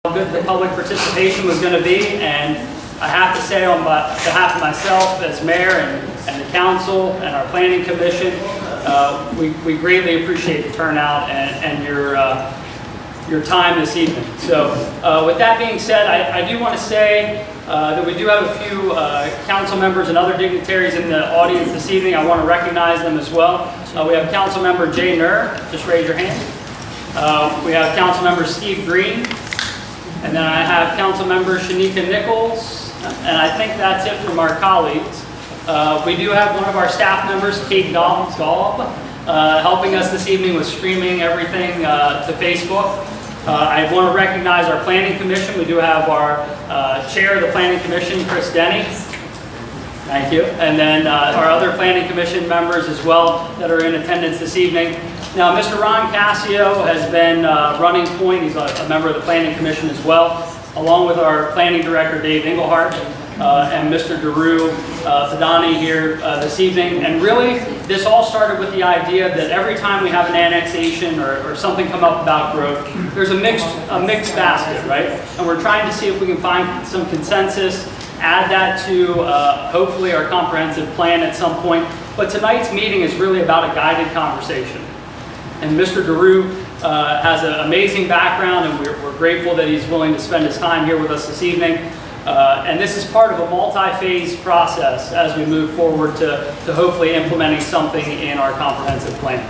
How good the public participation was going to be, and I have to say on behalf of myself as mayor and the council and our planning commission, we greatly appreciate the turnout and your time this evening. So with that being said, I do want to say that we do have a few council members and other dignitaries in the audience this evening. I want to recognize them as well. We have Council Member Jay Nur, just raise your hand. We have Council Member Steve Green. And then I have Council Member Shanika Nichols, and I think that's it from our colleagues. We do have one of our staff members, Kate Gaub, helping us this evening with streaming everything to Facebook. I want to recognize our Planning Commission. We do have our Chair of the Planning Commission, Chris Denny. Thank you. And then our other Planning Commission members as well that are in attendance this evening. Now, Mr. Ron Cassio has been running point. He's a member of the Planning Commission as well, along with our Planning Director, Dave Engelhardt, and Mr. Daru Fadani here this evening. And really, this all started with the idea that every time we have an annexation or something come up about growth, there's a mixed basket, right? And we're trying to see if we can find some consensus, add that to hopefully our comprehensive plan at some point. But tonight's meeting is really about a guided conversation. And Mr. Daru has an amazing background, and we're grateful that he's willing to spend his time here with us this evening. And this is part of a multi-phase process as we move forward to hopefully implementing something in our comprehensive plan.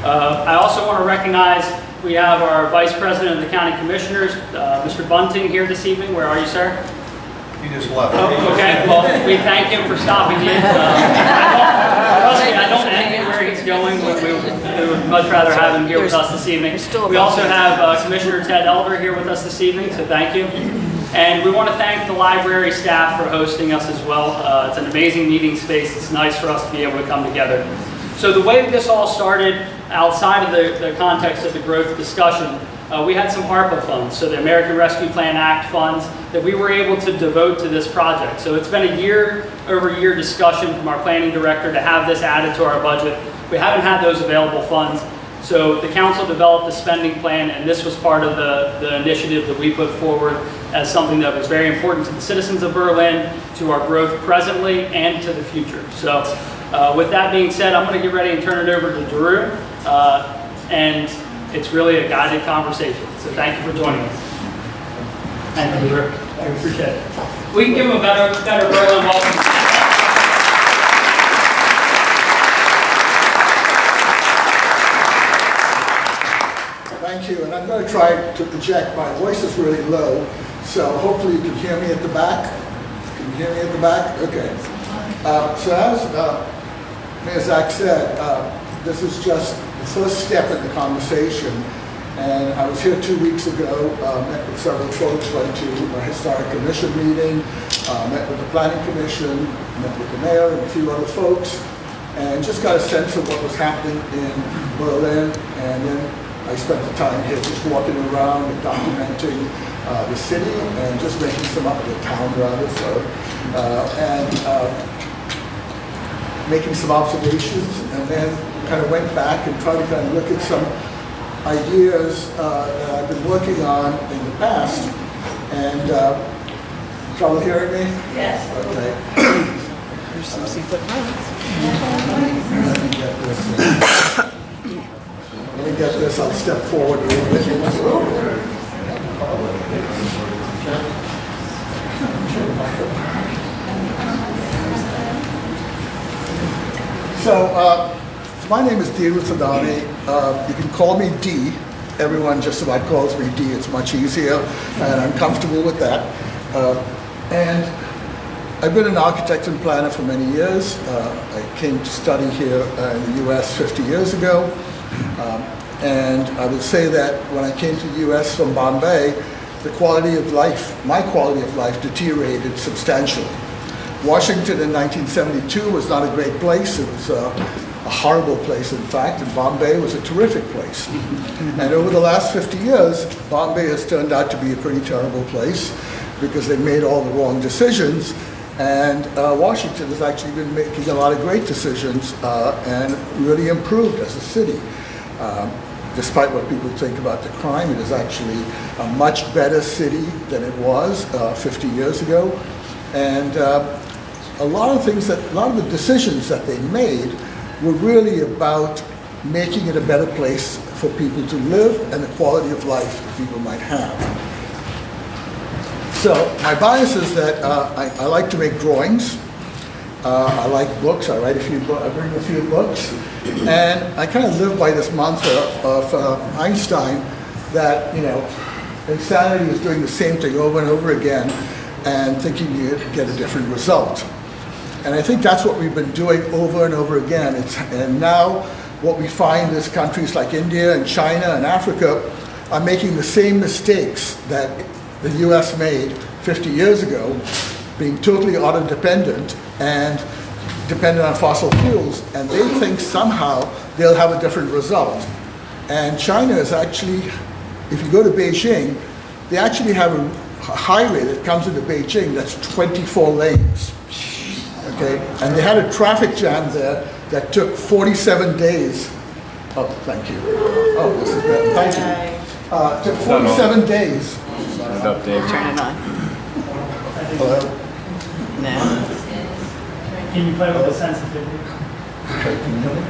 I also want to recognize we have our Vice President of the County Commissioners, Mr. Bunting, here this evening.Here are you, sir? He just left. Oh, okay, well, we thank him for stopping in. I don't envy where he's going. We would much rather have him here with us this evening. We also have Commissioner Ted Elder here with us this evening, so thank you. And we want to thank the library staff for hosting us as well. It's an amazing meeting space. It's nice for us to be able to come together. So the way this all started, outside of the context of the growth discussion, we had some ARPA funds, so the American Rescue Plan Act funds, that we were able to devote to this project. So it's been a year-over-year discussion from our planning director to have this added to our budget. We haven't had those available funds. So the council developed a spending plan, and this was part of the initiative that we put forward as something that was very important to the citizens of Berlin, to our growth presently, and to the future. So with that being said, I'm going to get ready and turn it over to Daru. And it's really a guided conversation. So thank you for joining us. Thank you, Daru. I appreciate it. We can give him a better Berlin welcome. Thank you, and I'm going to try to project. My voice is really low, so hopefully you can hear me at the back. Can you hear me at the back? Okay. So as Mayor Zach said, this is just the first step in the conversation. And I was here 2 weeks ago, met with several folks, went to a historic commission meeting, met with the planning commission, met with the mayor and a few other folks, and just got a sense of what was happening in Berlin. And then I spent the time here just walking around and documenting the city and just making some up, the town rather, making some observations, and then kind of went back and tried to kind of look at some ideas that I've been working on in the past. And trouble hearing me? Yes. Okay. There's some secret plans. Let me get this. I'll step forward a little bit. So my name is Daru Fadani. You can call me D. Everyone just about calls me D. It's much easier, and I'm comfortable with that. And I've been an architect and planner for many years. I came to study here in the U.S. 50 years ago. And I would say that when I came to the U.S. from Bombay, the quality of life, my quality of life, deteriorated substantially. Washington in 1972 was not a great place. It was a horrible place, in fact, and Bombay was a terrific place. And over the last 50 years, Bombay has turned out to be a pretty terrible place because they made all the wrong decisions. And Washington has actually been making a lot of great decisions and really improved as a city. despite what people think about the crime, it is actually a much better city than it was 50 years ago. And a lot of the decisions that they made were really about making it a better place for people to live and the quality of life that people might have. So my bias is that I like to make drawings. I like books. I bring a few books. And I kind of live by this mantra of Einstein that, insanity is doing the same thing over and over again and thinking you get a different result. And I think that's what we've been doing over and over again. And now what we find is countries like India and China and Africa are making the same mistakes that the US made 50 years ago, being totally auto-dependent and dependent on fossil fuels, and they think somehow they'll have a different result. And China is actually, if you go to Beijing, they actually have a highway that comes into Beijing that's 24 lanes. Okay, and they had a traffic jam there that took 47 days. Oh, thank you. Oh, this is good. Thank you. Took 47 days. Turn it on. Hello? No. Can you play with the sensitivity? Okay, can you hear me?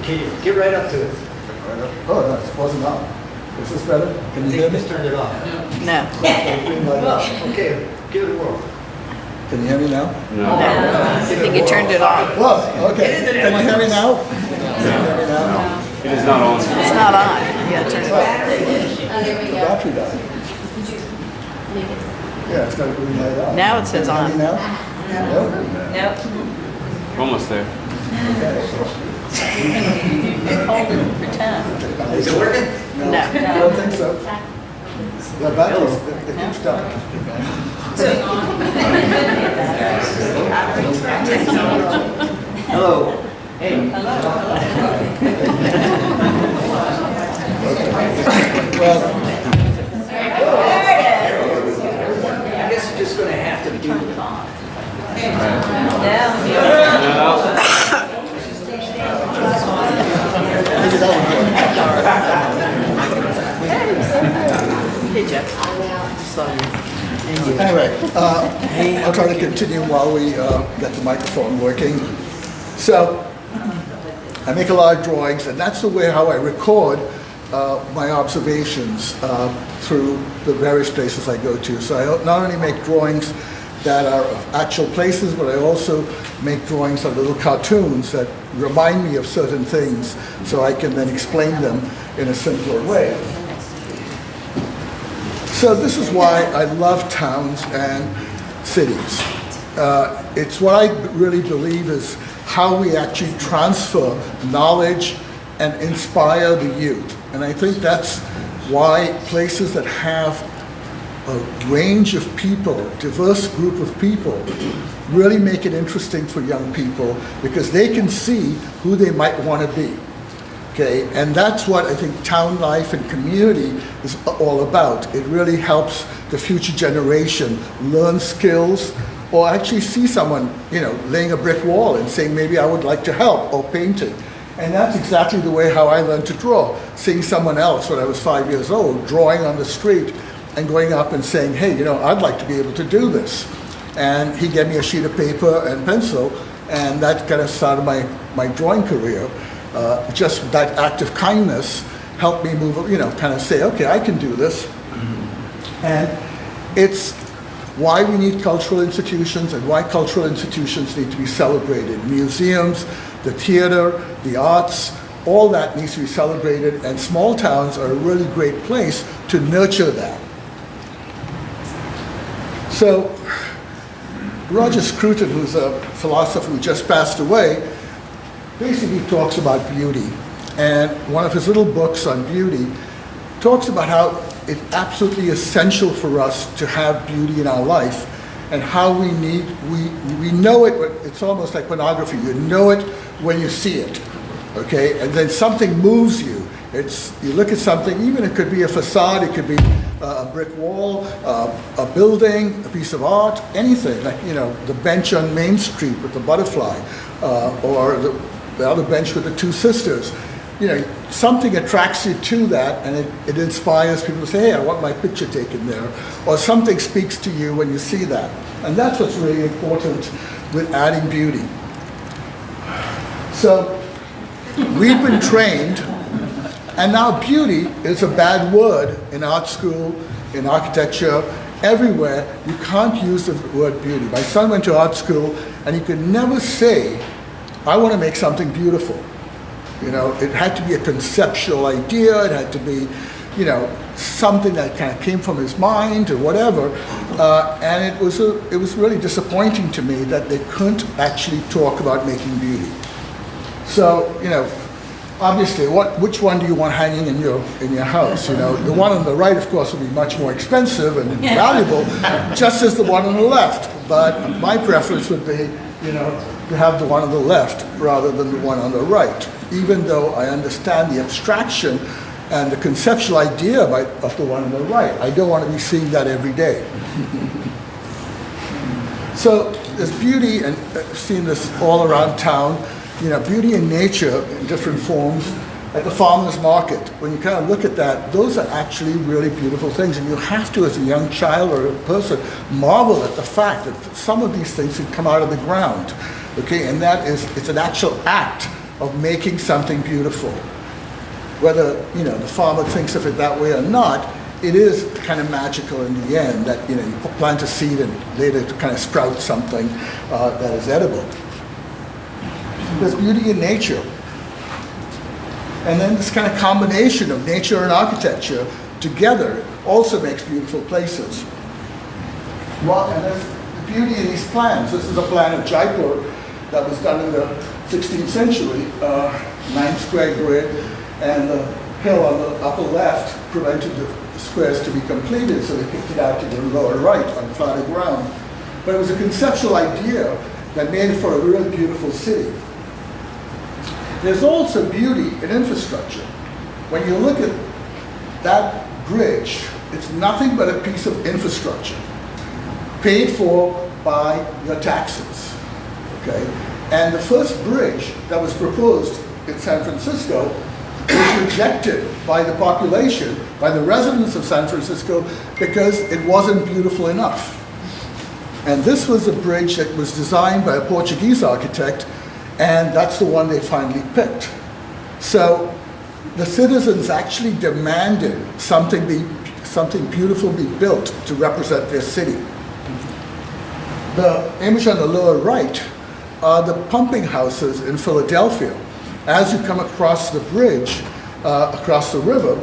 Can you get right up to it? Oh, no, it wasn't on. Is this better? Can you hear me? Just turn it off. No. Okay, give it a whirl. Can you hear me now? No. I think you turned it off. Whoa, okay. Can you hear me now? Can you hear me now? It is not on. It's not on. Yeah, turn it off. The battery died. Yeah, it's got a green light on. Now it says Can you hear on. me now? No? We're almost there. Is it working? No. No. I don't think so. The battery's, it keeps dying. Hello. Hey. Well, I guess you're just going to have to do it. maybe that would Hey, Jeff. Sorry. work. Anyway, I'll try to continue while we get the microphone working. So, I make a lot of drawings, and that's the way how I record my observations through the various places I go to. So I not only make drawings that are of actual places, but I also make drawings of little cartoons that remind me of certain things so I can then explain them in a simpler way. So this is why I love towns and cities. It's what I really believe is how we actually transfer knowledge and inspire the youth. And I think that's why places that have a range of people, diverse group of people, really make it interesting for young people because they can see who they might want to be. Okay, and that's what I think town life and community is all about. It really helps the future generation learn skills or actually see someone, laying a brick wall and saying, maybe I would like to help, or painting. And that's exactly the way how I learned to draw. Seeing someone else when I was 5 years old, drawing on the street and going up and saying, hey, I'd like to be able to do this. And he gave me a sheet of paper and pencil, and that kind of started my drawing career. Just that act of kindness helped me move, kind of say, okay, I can do this. And it's why we need cultural institutions and why cultural institutions need to be celebrated. Museums, the theater, the arts, all that needs to be celebrated, and small towns are a really great place to nurture that. So, Roger Scruton, who's a philosopher who just passed away, basically talks about beauty. And one of his little books on beauty talks about how it's absolutely essential for us to have beauty in our life and how we know it, it's almost like pornography. You know it when you see it, okay? And then something moves you. You look at something, even it could be a facade, it could be a brick wall, a building, a piece of art, anything, like, the bench on Main Street with the butterfly, or the other bench with the two sisters. you know, something attracts you to that, and it inspires people to say, hey, I want my picture taken there, or something speaks to you when you see that. And that's what's really important with adding beauty. So we've been trained, and now beauty is a bad word in art school, in architecture, everywhere. You can't use the word beauty. My son went to art school, and he could never say, I want to make something beautiful. You know, it had to be a conceptual idea, it had to be, you know, something that kind of came from his mind or whatever. And it was really disappointing to me that they couldn't actually talk about making beauty. So, you know, obviously, which one do you want hanging in your house? You know, the one on the right, of course, will be much more expensive and valuable, just as the one on the left. But my preference would be, you know, to have the one on the left rather than the one on the right, even though I understand the abstraction and the conceptual idea of the one on the right. I don't want to be seeing that every day. So there's beauty, and I've seen this all around town, you know, beauty in nature in different forms. At the farmer's market, when you kind of look at that, those are actually really beautiful things. And you have to, as a young child or a person, marvel at the fact that some of these things can come out of the ground. Okay, and it's an actual act of making something beautiful. Whether, you know, the farmer thinks of it that way or not, it is kind of magical in the end that, you know, you plant a seed and later to kind of sprout something that is edible. There's beauty in nature. And then this kind of combination of nature and architecture together also makes beautiful places. Well, and there's the beauty in these plans. This is a plan of Jaipur that was done in the 16th century, 9-square grid, and the hill on the upper left prevented the squares to be completed, so they kicked it out to the lower right on flatter ground. But it was a conceptual idea that made it for a really beautiful city. There's also beauty in infrastructure. When you look at that bridge, it's nothing but a piece of infrastructure paid for by your taxes, okay? And the first bridge that was proposed in San Francisco was rejected by the population, by the residents of San Francisco, because it wasn't beautiful enough. And this was a bridge that was designed by a Portuguese architect, and that's the one they finally picked. So the citizens actually demanded something beautiful be built to represent their city. The image on the lower right are the pumping houses in Philadelphia. As you come across the bridge, across the river,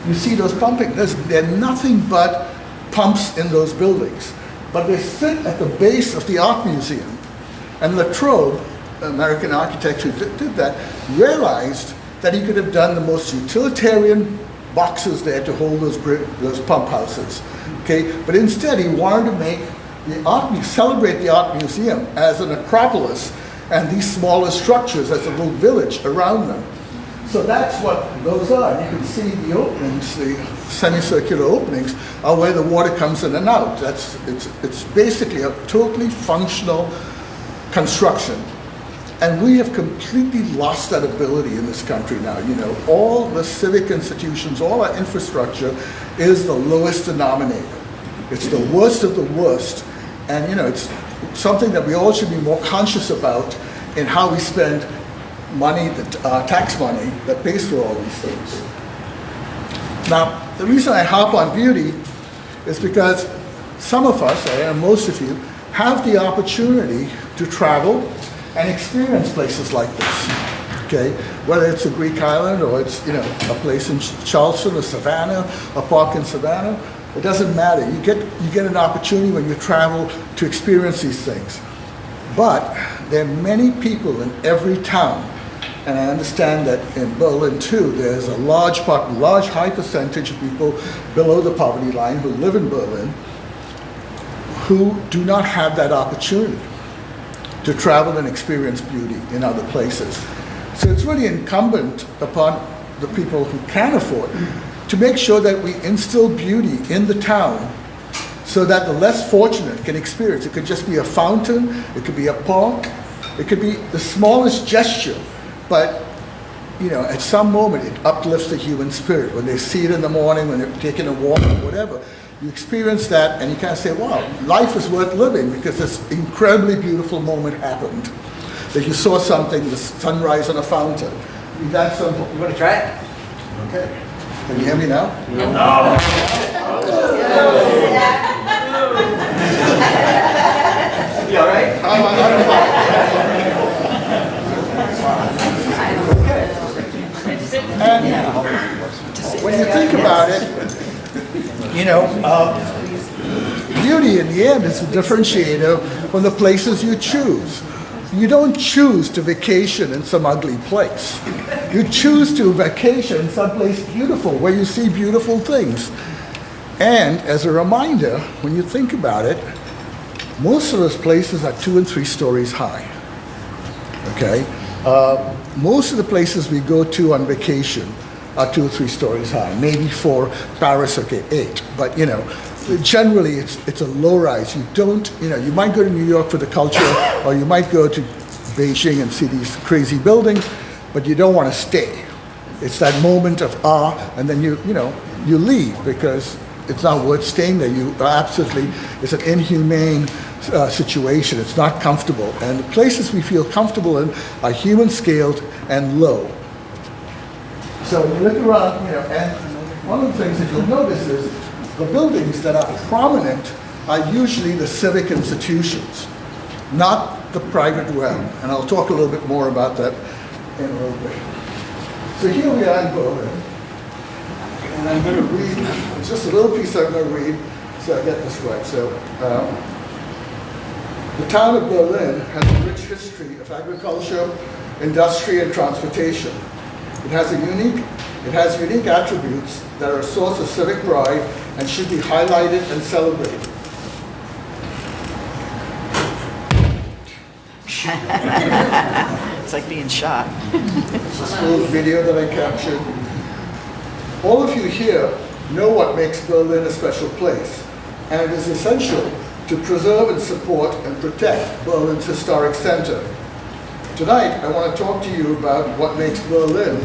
you see those pumping. They're nothing but pumps in those buildings. But they sit at the base of the art museum. And Latrobe, an American architect who did that, realized that he could have done the most utilitarian boxes there to hold those pump houses. Okay? But instead, he wanted to make celebrate the art museum as an acropolis and these smaller structures as a little village around them. So that's what those are. You can see the openings, the semicircular openings, are where the water comes in and out. It's basically a totally functional construction. And we have completely lost that ability in this country now. You know, all the civic institutions, all our infrastructure is the lowest denominator. It's the worst of the worst. And you know, it's something that we all should be more conscious about in how we spend money, tax money that pays for all these things. Now, the reason I harp on beauty is because some of us, and most of you, have the opportunity to travel and experience places like this, okay? Whether it's a Greek island or it's, you know, a place in Charleston or Savannah, a park in Savannah, it doesn't matter. You get an opportunity when you travel to experience these things. But there are many people in every town, and I understand that in Berlin too, there's a high percentage of people below the poverty line who live in Berlin who do not have that opportunity to travel and experience beauty in other places. So it's really incumbent upon the people who can afford to make sure that we instill beauty in the town so that the less fortunate can experience. It could just be a fountain, it could be a park, it could be the smallest gesture, but you know, at some moment it uplifts the human spirit. When they see it in the morning, when they're taking a walk or whatever, you experience that and you kind of say, wow, life is worth living because this incredibly beautiful moment happened. That you saw something, the sunrise on a fountain. That's something. You want to try it? Okay. Can you hear me now? You all right? I'm fine. And when you think about it, you know, beauty in the end is a differentiator from the places you choose. You don't choose to vacation in some ugly place. You choose to vacation in some place beautiful, where you see beautiful things. And as a reminder, when you think about it, most of those places are 2 and 3 stories high. Okay? Most of the places we go to on vacation are 2 or 3 stories high. Maybe for Paris, okay, 8. But you know, generally it's a low rise. You don't, you know, you might go to New York for the culture, or you might go to Beijing and see these crazy buildings, but you don't want to stay. It's that moment of awe, and then you leave because it's not worth staying there. You absolutely, it's an inhumane situation. It's not comfortable. And the places we feel comfortable in are human scaled and low. So when you look around, you know, and one of the things that you'll notice is the buildings that are prominent are usually the civic institutions, not the private realm. And I'll talk a little bit more about that in a little bit. So here we are in Berlin. And I'm going to read, just a little piece I'm going to read so I get this right. So, the town of Berlin has a rich history of agriculture, industry, and transportation. It has unique attributes that are a source of civic pride and should be highlighted and celebrated. It's like being shot. This little video that I captured. All of you here know what makes Berlin a special place, and it is essential to preserve and support and protect Berlin's historic center. Tonight, I want to talk to you about what makes Berlin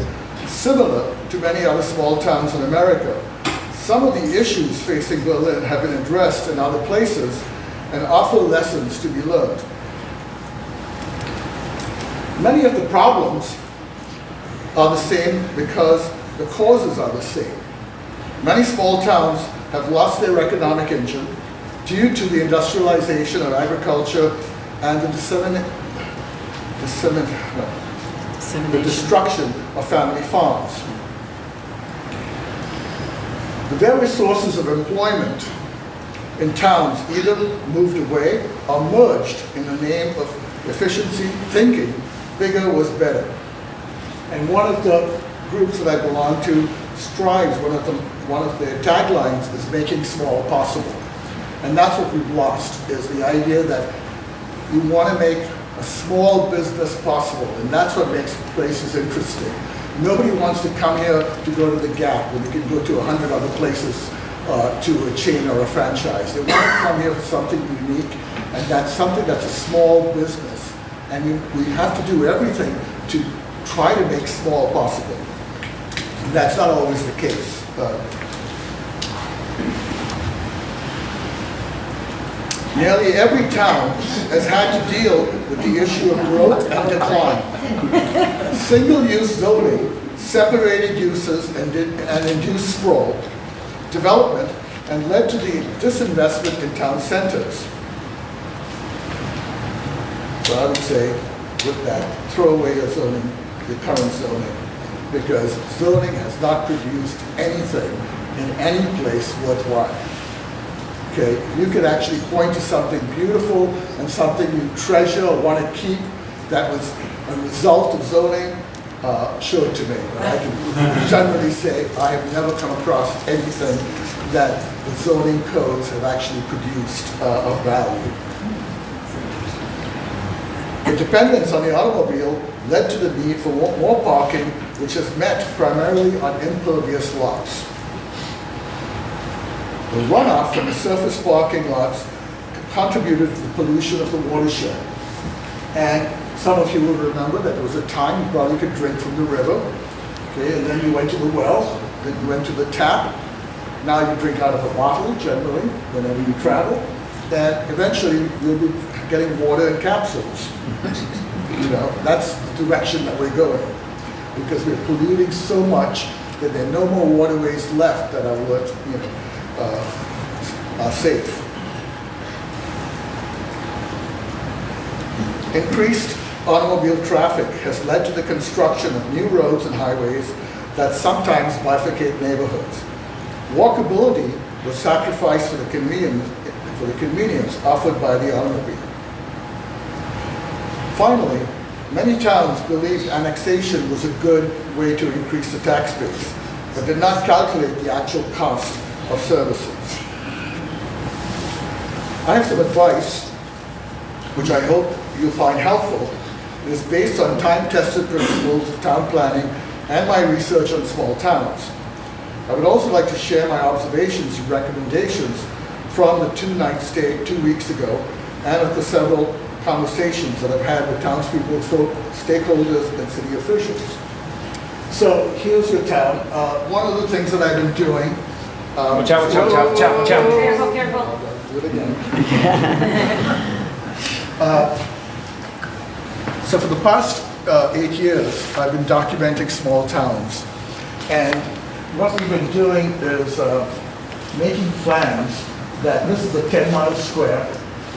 similar to many other small towns in America. Some of the issues facing Berlin have been addressed in other places and offer lessons to be learned. Many of the problems are the same because the causes are the same. Many small towns have lost their economic engine due to the industrialization of agriculture and the destruction of family farms. The various sources of employment in towns either moved away or merged in the name of efficiency, thinking bigger was better. And one of the groups that I belong to strives, one of their taglines is making small possible. And that's what we've lost, is the idea that you want to make a small business possible, and that's what makes places interesting. Nobody wants to come here to go to the Gap when they can go to 100 other places to a chain or a franchise. They want to come here for something unique, and that's something that's a small business. And we have to do everything to try to make small possible. And that's not always the case. Nearly every town has had to deal with the issue of growth and decline. Single-use zoning separated uses and induced sprawl, development, and led to the disinvestment in town centers. So I would say, with that, throw away your zoning, your current zoning, because zoning has not produced anything in any place worthwhile. Okay, if you could actually point to something beautiful and something you treasure or want to keep that was a result of zoning, show it to me. But I can generally say I have never come across anything that the zoning codes have actually produced of value. The dependence on the automobile led to the need for more parking, which is met primarily on impervious lots. The runoff from the surface parking lots contributed to the pollution of the watershed. And some of you will remember that there was a time you probably could drink from the river, Okay, and then you went to the well, then you went to the tap. Now you drink out of a bottle generally whenever you travel. And eventually you'll be getting water in capsules. You know, that's the direction that we're going. Because we're polluting so much that there are no more waterways left that are worth, are safe. Increased automobile traffic has led to the construction of new roads and highways that sometimes bifurcate neighborhoods. Walkability was sacrificed for the convenience offered by the automobile. Finally, many towns believed annexation was a good way to increase the tax base, but did not calculate the actual cost of services. I have some advice, which I hope you'll find helpful. It is based on time-tested principles of town planning and my research on small towns. I would also like to share my observations and recommendations from the two-night stay 2 weeks ago and of the several conversations that I've had with townspeople, stakeholders, and city officials. So here's your town. One of the things that I've been doing. Watch out, watch out, watch out, watch out, watch out. Careful, careful. I'll do it again. So for the past 8 years, I've been documenting small towns. And what we've been doing is making plans that this is a 10-mile square,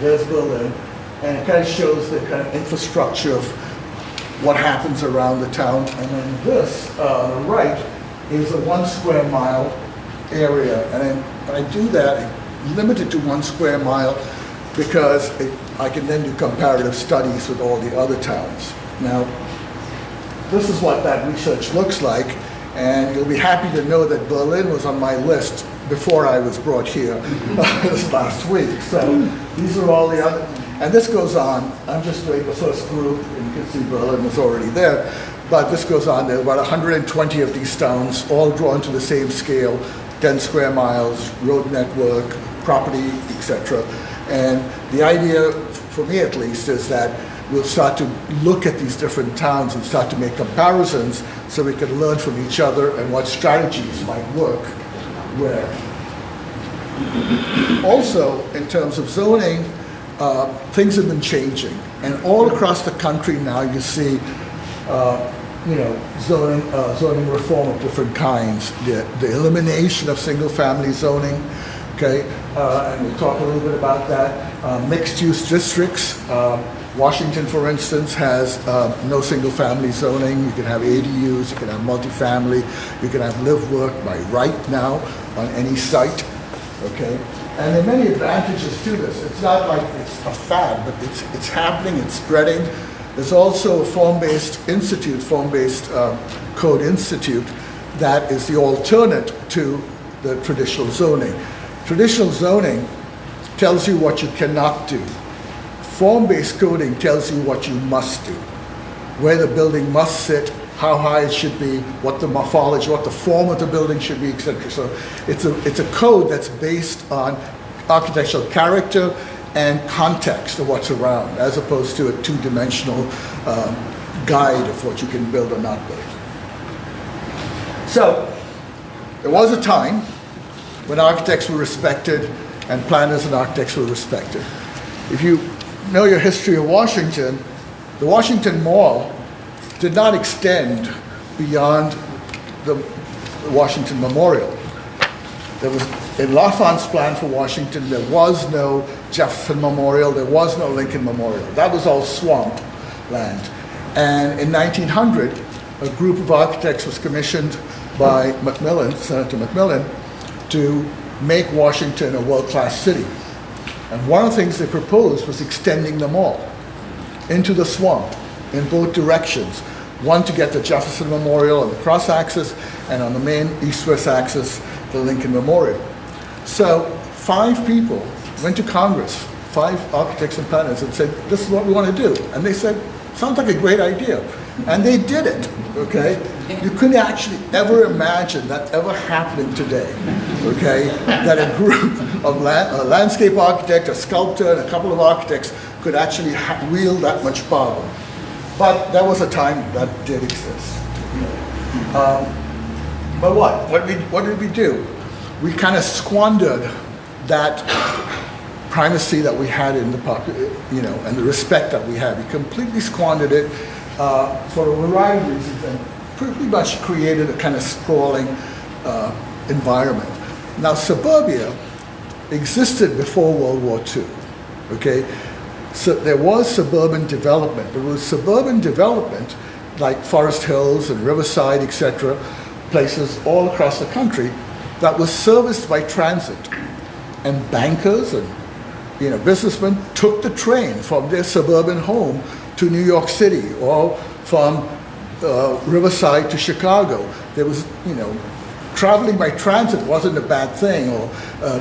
there's Berlin, and it kind of shows the kind of infrastructure of what happens around the town. And then this, on the right, is a 1 square mile area. And then when I do that, I limit it to 1 square mile because I can then do comparative studies with all the other towns. Now, this is what that research looks like. And you'll be happy to know that Berlin was on my list before I was brought here this last week. So these are all the other, and this goes on. I'm just doing the first group, and you can see Berlin was already there. But this goes on. There are about 120 of these towns, all drawn to the same scale, 10 square miles, road network, property, etc. And the idea, for me at least, is that we'll start to look at these different towns and start to make comparisons so we can learn from each other and what strategies might work where. Also, in terms of zoning, things have been changing. And all across the country now you see zoning reform of different kinds. The elimination of single-family zoning, okay? And we'll talk a little bit about that. Mixed-use districts. Washington, for instance, has no single-family zoning. You can have ADUs, you can have multifamily, you can have live-work by right now on any site, okay? And there are many advantages to this. It's not like it's a fad, but it's happening, it's spreading. There's also a form-based institute, form-based code institute, that is the alternate to the traditional zoning. Traditional zoning tells you what you cannot do. Form-based coding tells you what you must do, where the building must sit, how high it should be, what the morphology, what the form of the building should be, etc. So it's a code that's based on architectural character and context of what's around, as opposed to a two-dimensional guide of what you can build or not build. So there was a time when architects were respected and planners and architects were respected. If you know your history of Washington, the Washington Mall did not extend beyond the Washington Memorial. There was, in L'Enfant's plan for Washington, there was no Jefferson Memorial, there was no Lincoln Memorial. That was all swamp land. And in 1900, a group of architects was commissioned by Macmillan, Senator Macmillan, to make Washington a world-class city. And one of the things they proposed was extending the mall into the swamp in both directions. One to get the Jefferson Memorial on the cross axis, and on the main east-west axis, the Lincoln Memorial. So 5 people went to Congress, 5 architects and planners, and said, this is what we want to do. And they said, sounds like a great idea. And they did it, okay? You couldn't actually ever imagine that ever happening today, okay? That a group of a landscape architect, a sculptor, and a couple of architects could actually wield that much power. But there was a time that did exist. But what did we do? We kind of squandered that primacy that we had in the and the respect that we had. We completely squandered it for a variety of reasons, and pretty much created a kind of sprawling environment. Now, suburbia existed before World War II, okay? So there was suburban development, but it was suburban development like Forest Hills and Riverside, etc., places all across the country that was serviced by transit. And bankers and businessmen took the train from their suburban home to New York City, or from Riverside to Chicago. There was, traveling by transit wasn't a bad thing or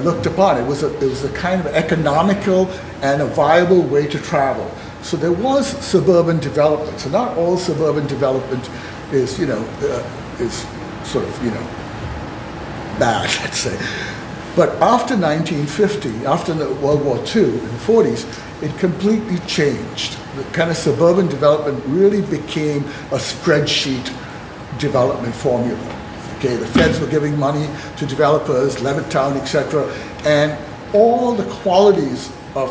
looked upon. It was a kind of economical and a viable way to travel. So there was suburban development. So not all suburban development is, is sort of, bad, let's say. But after 1950, after the World War II in the 40s, it completely changed. The kind of suburban development really became a spreadsheet development formula. Okay, the feds were giving money to developers, Levittown, etc., and all the qualities of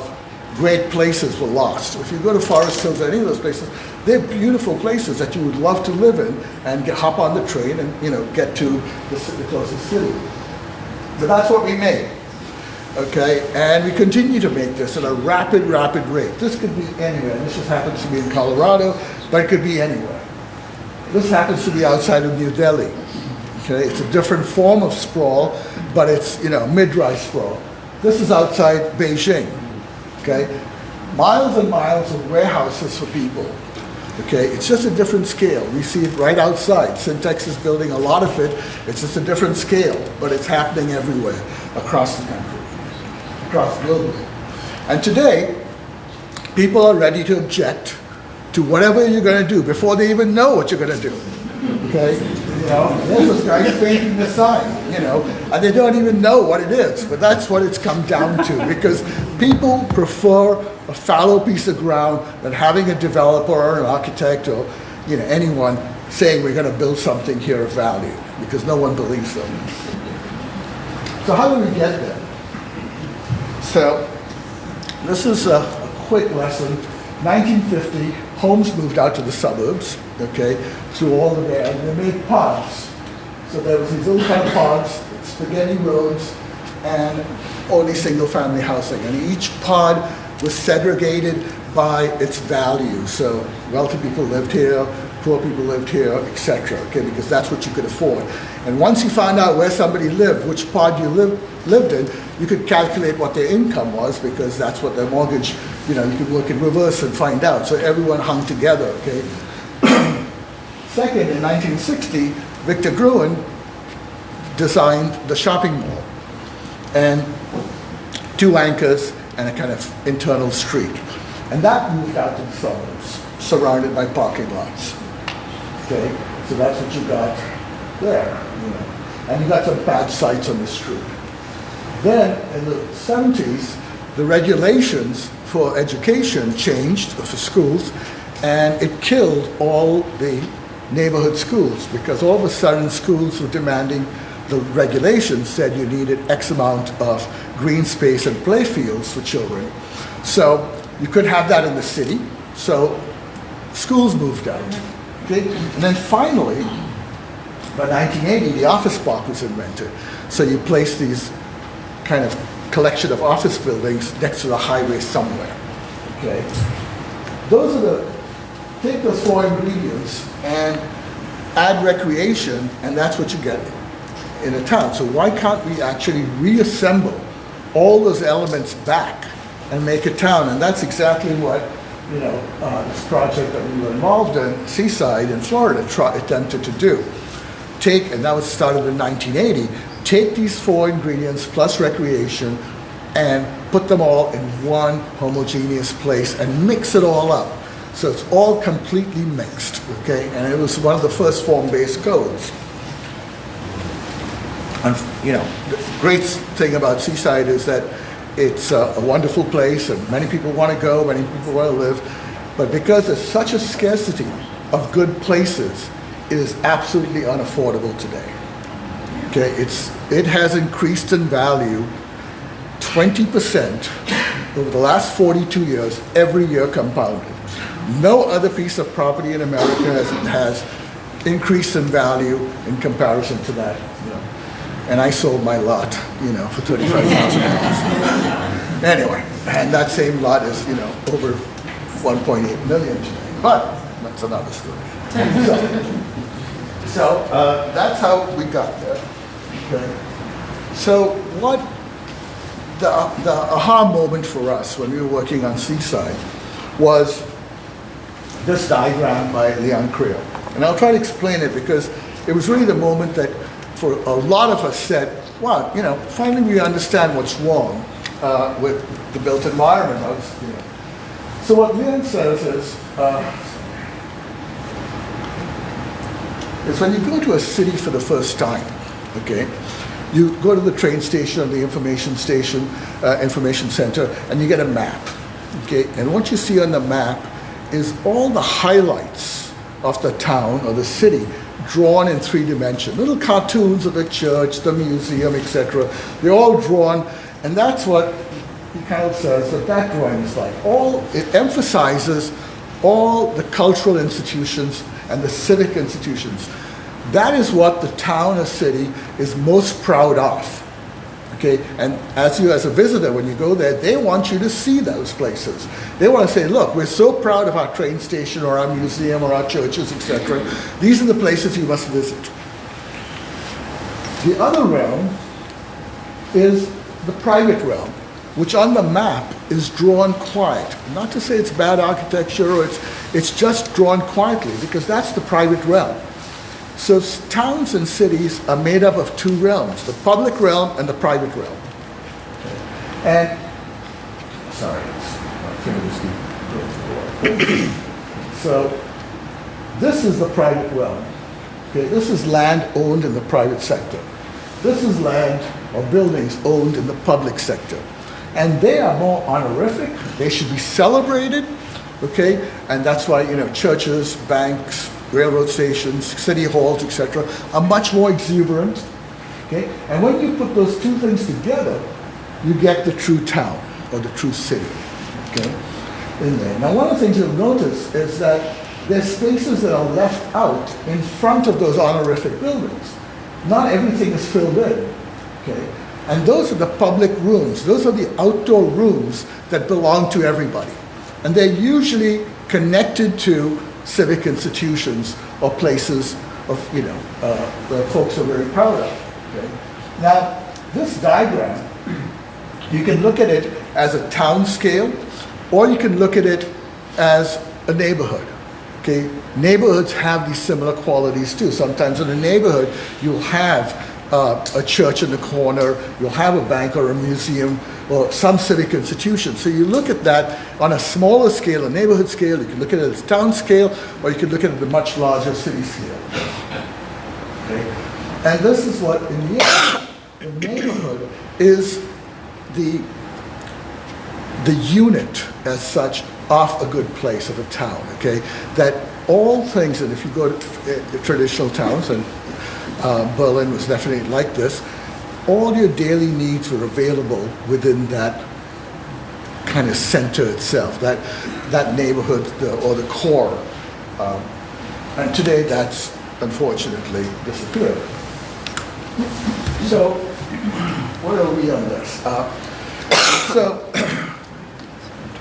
great places were lost. If you go to Forest Hills, any of those places, they're beautiful places that you would love to live in and hop on the train and get to the closest city. But that's what we made, okay? And we continue to make this at a rapid rate. This could be anywhere. This just happens to be in Colorado, but it could be anywhere. This happens to be outside of New Delhi, okay? It's a different form of sprawl, but it's, mid-rise sprawl. This is outside Beijing, okay? Miles and miles of warehouses for people. Okay, it's just a different scale. We see it right outside. Syntex is building a lot of it. It's just a different scale, but it's happening everywhere across the country, across globally. And today, people are ready to object to whatever you're going to do before they even know what you're going to do. Okay, there's this guy painting the sign, and they don't even know what it is. But that's what it's come down to, because people prefer a fallow piece of ground than having a developer or an architect or anyone saying we're going to build something here of value, because no one believes them. So how do we get there? So this is a quick lesson. 1950, homes moved out to the suburbs, okay, through all the way, and they made pods. So there was these little kind of pods, spaghetti roads, and only single-family housing. And each pod was segregated by its value. So wealthy people lived here, poor people lived here, etc. Okay, because that's what you could afford. And once you found out where somebody lived, which pod you lived in, you could calculate what their income was, because that's what their mortgage, you could work in reverse and find out. So everyone hung together, okay? Second, in 1960, Victor Gruen designed the shopping mall, and 2 anchors and a kind of internal street. And that moved out to the suburbs, surrounded by parking lots. Okay, so that's what you got there, And you got some bad sites on the street. Then in the 70s, the regulations for education changed, for schools, and it killed all the neighborhood schools, because all of a sudden schools were demanding, the regulations said you needed X amount of green space and play fields for children. So you couldn't have that in the city, so schools moved out. Okay? And then finally, by 1980, the office park was invented. So you place these kind of collection of office buildings next to the highway somewhere. Okay? Take those 4 ingredients and add recreation, and that's what you get in a town. So why can't we actually reassemble all those elements back and make a town? And that's exactly what this project that we were involved in, Seaside in Florida, attempted to do. And that was started in 1980, take these 4 ingredients plus recreation and put them all in one homogeneous place and mix it all up. So it's all completely mixed, okay? And it was one of the first form-based codes. And, the great thing about Seaside is that it's a wonderful place, and many people want to go, many people want to live. But because there's such a scarcity of good places it is absolutely unaffordable today. Okay, it has increased in value 20% over the last 42 years, every year compounded. No other piece of property in America has increased in value in comparison to that. You know. And I sold my lot, for $35,000. Anyway, and that same lot is, over 1.8 million today. But that's another story. So that's how we got there. Okay. So what the aha moment for us when we were working on Seaside was this diagram by Leon Creel. And I'll try to explain it because it was really the moment that for a lot of us said, wow, finally we understand what's wrong with the built environment. So what Leon says is when you go to a city for the first time, okay, you go to the train station or the information center, and you get a map, okay? And what you see on the map is all the highlights of the town or the city drawn in 3 dimensions. Little cartoons of the church, the museum, etc. They're all drawn, and that's what he kind of says that drawing is like. It emphasizes all the cultural institutions and the civic institutions. That is what the town or city is most proud of, okay? And as a visitor, when you go there, they want you to see those places. They want to say, look, we're so proud of our train station or our museum or our churches, etc. These are the places you must visit. The other realm is the private realm, which on the map is drawn quiet. Not to say it's bad architecture or it's just drawn quietly, because that's the private realm. So towns and cities are made up of 2 realms, the public realm and the private realm. And, sorry, my fingers keep. So this is the private realm. Okay, this is land owned in the private sector. This is land or buildings owned in the public sector. And they are more honorific, they should be celebrated, okay? And that's why, churches, banks, railroad stations, city halls, etc., are much more exuberant. Okay? And when you put those 2 things together, you get the true town or the true city. Okay? In there. Now, one of the things you'll notice is that there's spaces that are left out in front of those honorific buildings. Not everything is filled in. Okay? And those are the public rooms. Those are the outdoor rooms that belong to everybody. And they're usually connected to civic institutions or places of, that folks are very proud of. Okay? Now, this diagram, you can look at it as a town scale, or you can look at it as a neighborhood. Okay? Neighborhoods have these similar qualities too. Sometimes in a neighborhood, you'll have a church in the corner, you'll have a bank or a museum, or some civic institution. So you look at that on a smaller scale, a neighborhood scale, you can look at it as town scale, or you can look at it at a much larger city scale. Okay? And this is what, in the end, the neighborhood is the unit as such of a good place, of a town, okay? That all things, and if you go to the traditional towns, and Berlin was definitely like this, all your daily needs were available within that kind of center itself, that neighborhood or the core. And today that's unfortunately disappeared. So, where are we on this? So,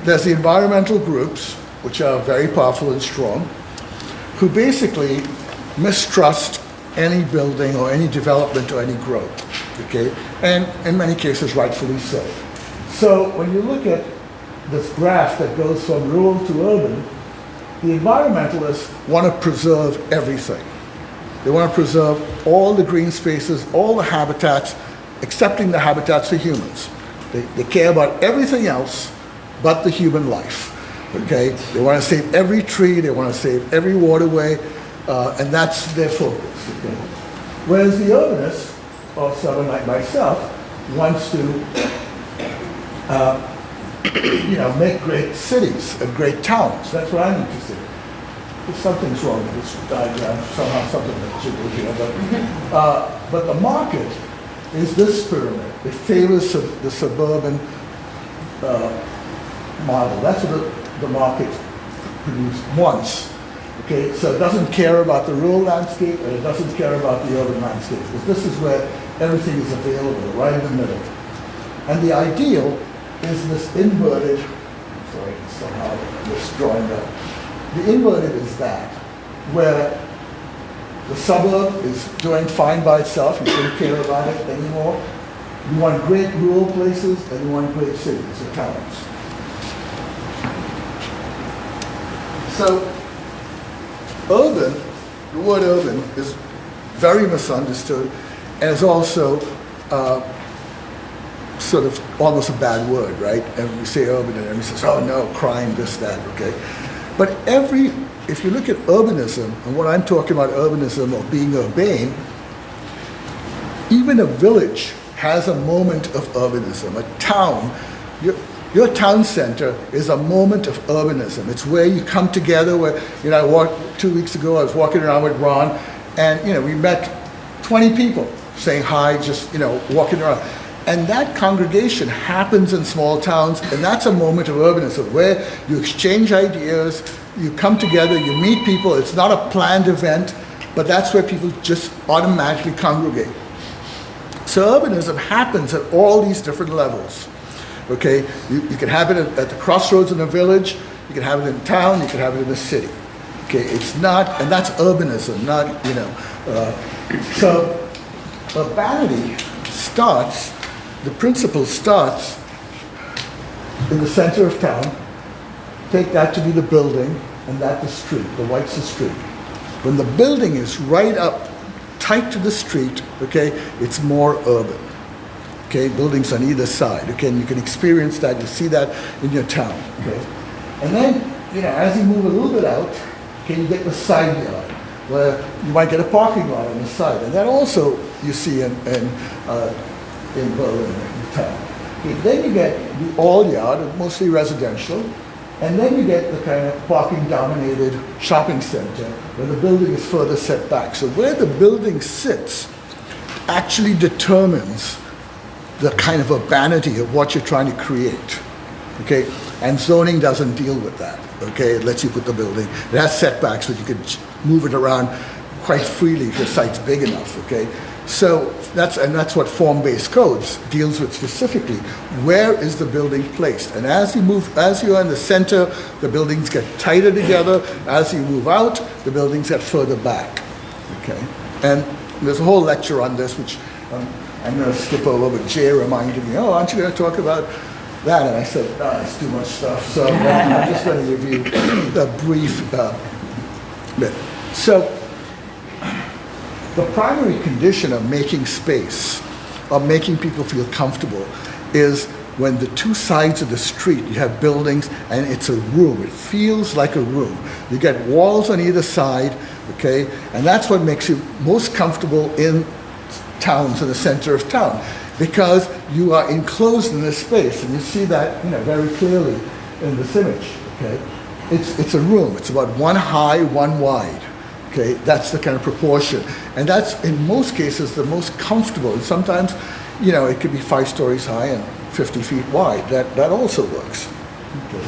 there's the environmental groups, which are very powerful and strong, who basically mistrust any building or any development or any growth, okay? And in many cases, rightfully so. So when you look at this graph that goes from rural to urban, the environmentalists want to preserve everything. They want to preserve all the green spaces, all the habitats, excepting the habitats for humans. They care about everything else but the human life, okay? They want to save every tree, they want to save every waterway, and that's their focus. Okay? Whereas the urbanist, or someone like myself, wants to make great cities and great towns. That's what I'm interested in. something's wrong with this diagram, somehow something that jiggled here, but the market is this pyramid. It favors the suburban model. That's what the market produced once. Okay, so it doesn't care about the rural landscape and it doesn't care about the urban landscape, because this is where everything is available, right in the middle. And the ideal is this inverted, sorry, somehow this drawing up. The inverted is that, where the suburb is doing fine by itself, you don't care about it anymore. You want great rural places and you want great cities or towns. So, urban, the word urban is very misunderstood and is also sort of almost a bad word, right? And we say urban and everybody says, oh no, crime, this, that, okay? But if you look at urbanism, and what I'm talking about urbanism or being urbane, even a village has a moment of urbanism. A town, your town center is a moment of urbanism. It's where you come together, where, 2 weeks ago I was walking around with Ron, and, we met 20 people saying hi, just, walking around. And that congregation happens in small towns, and that's a moment of urbanism where you exchange ideas, you come together, you meet people. It's not a planned event, but that's where people just automatically congregate. So urbanism happens at all these different levels. Okay, you can have it at the crossroads in a village, you can have it in town, you can have it in a city. Okay, it's not, and that's urbanism, not, so urbanity starts, the principle starts in the center of town. Take that to be the building, and that the street, the white's the street. When the building is right up, tight to the street, okay, it's more urban. Okay, buildings on either side, okay, and you can experience that, you see that in your town, okay. And then, as you move a little bit out, okay, you get the side yard, where you might get a parking lot on the side, and that also you see in Berlin, in the town. Okay, then you get the all yard, mostly residential, and then you get the kind of parking-dominated shopping center, where the building is further set back. So where the building sits actually determines the kind of urbanity of what you're trying to create, okay? And zoning doesn't deal with that, okay? It lets you put the building, it has setbacks, but you can move it around quite freely if your site's big enough, okay? So that's what form-based codes deals with specifically. Where is the building placed? And as you're in the center, the buildings get tighter together. As you move out, the buildings get further back, okay? And there's a whole lecture on this, which I'm going to skip over, but Jay reminded me, aren't you going to talk about that? And I said, it's too much stuff. So I'm just going to review a brief bit. So the primary condition of making space, of making people feel comfortable, is when the two sides of the street, you have buildings and it's a room. It feels like a room. You get walls on either side, okay? And that's what makes you most comfortable in towns, in the center of town, because you are enclosed in this space, and you see that very clearly in this image. Okay, it's a room. It's about one high, one wide. Okay, that's the kind of proportion, and that's in most cases the most comfortable. And sometimes, it could be 5 stories high and 50 feet wide. That also works. Okay.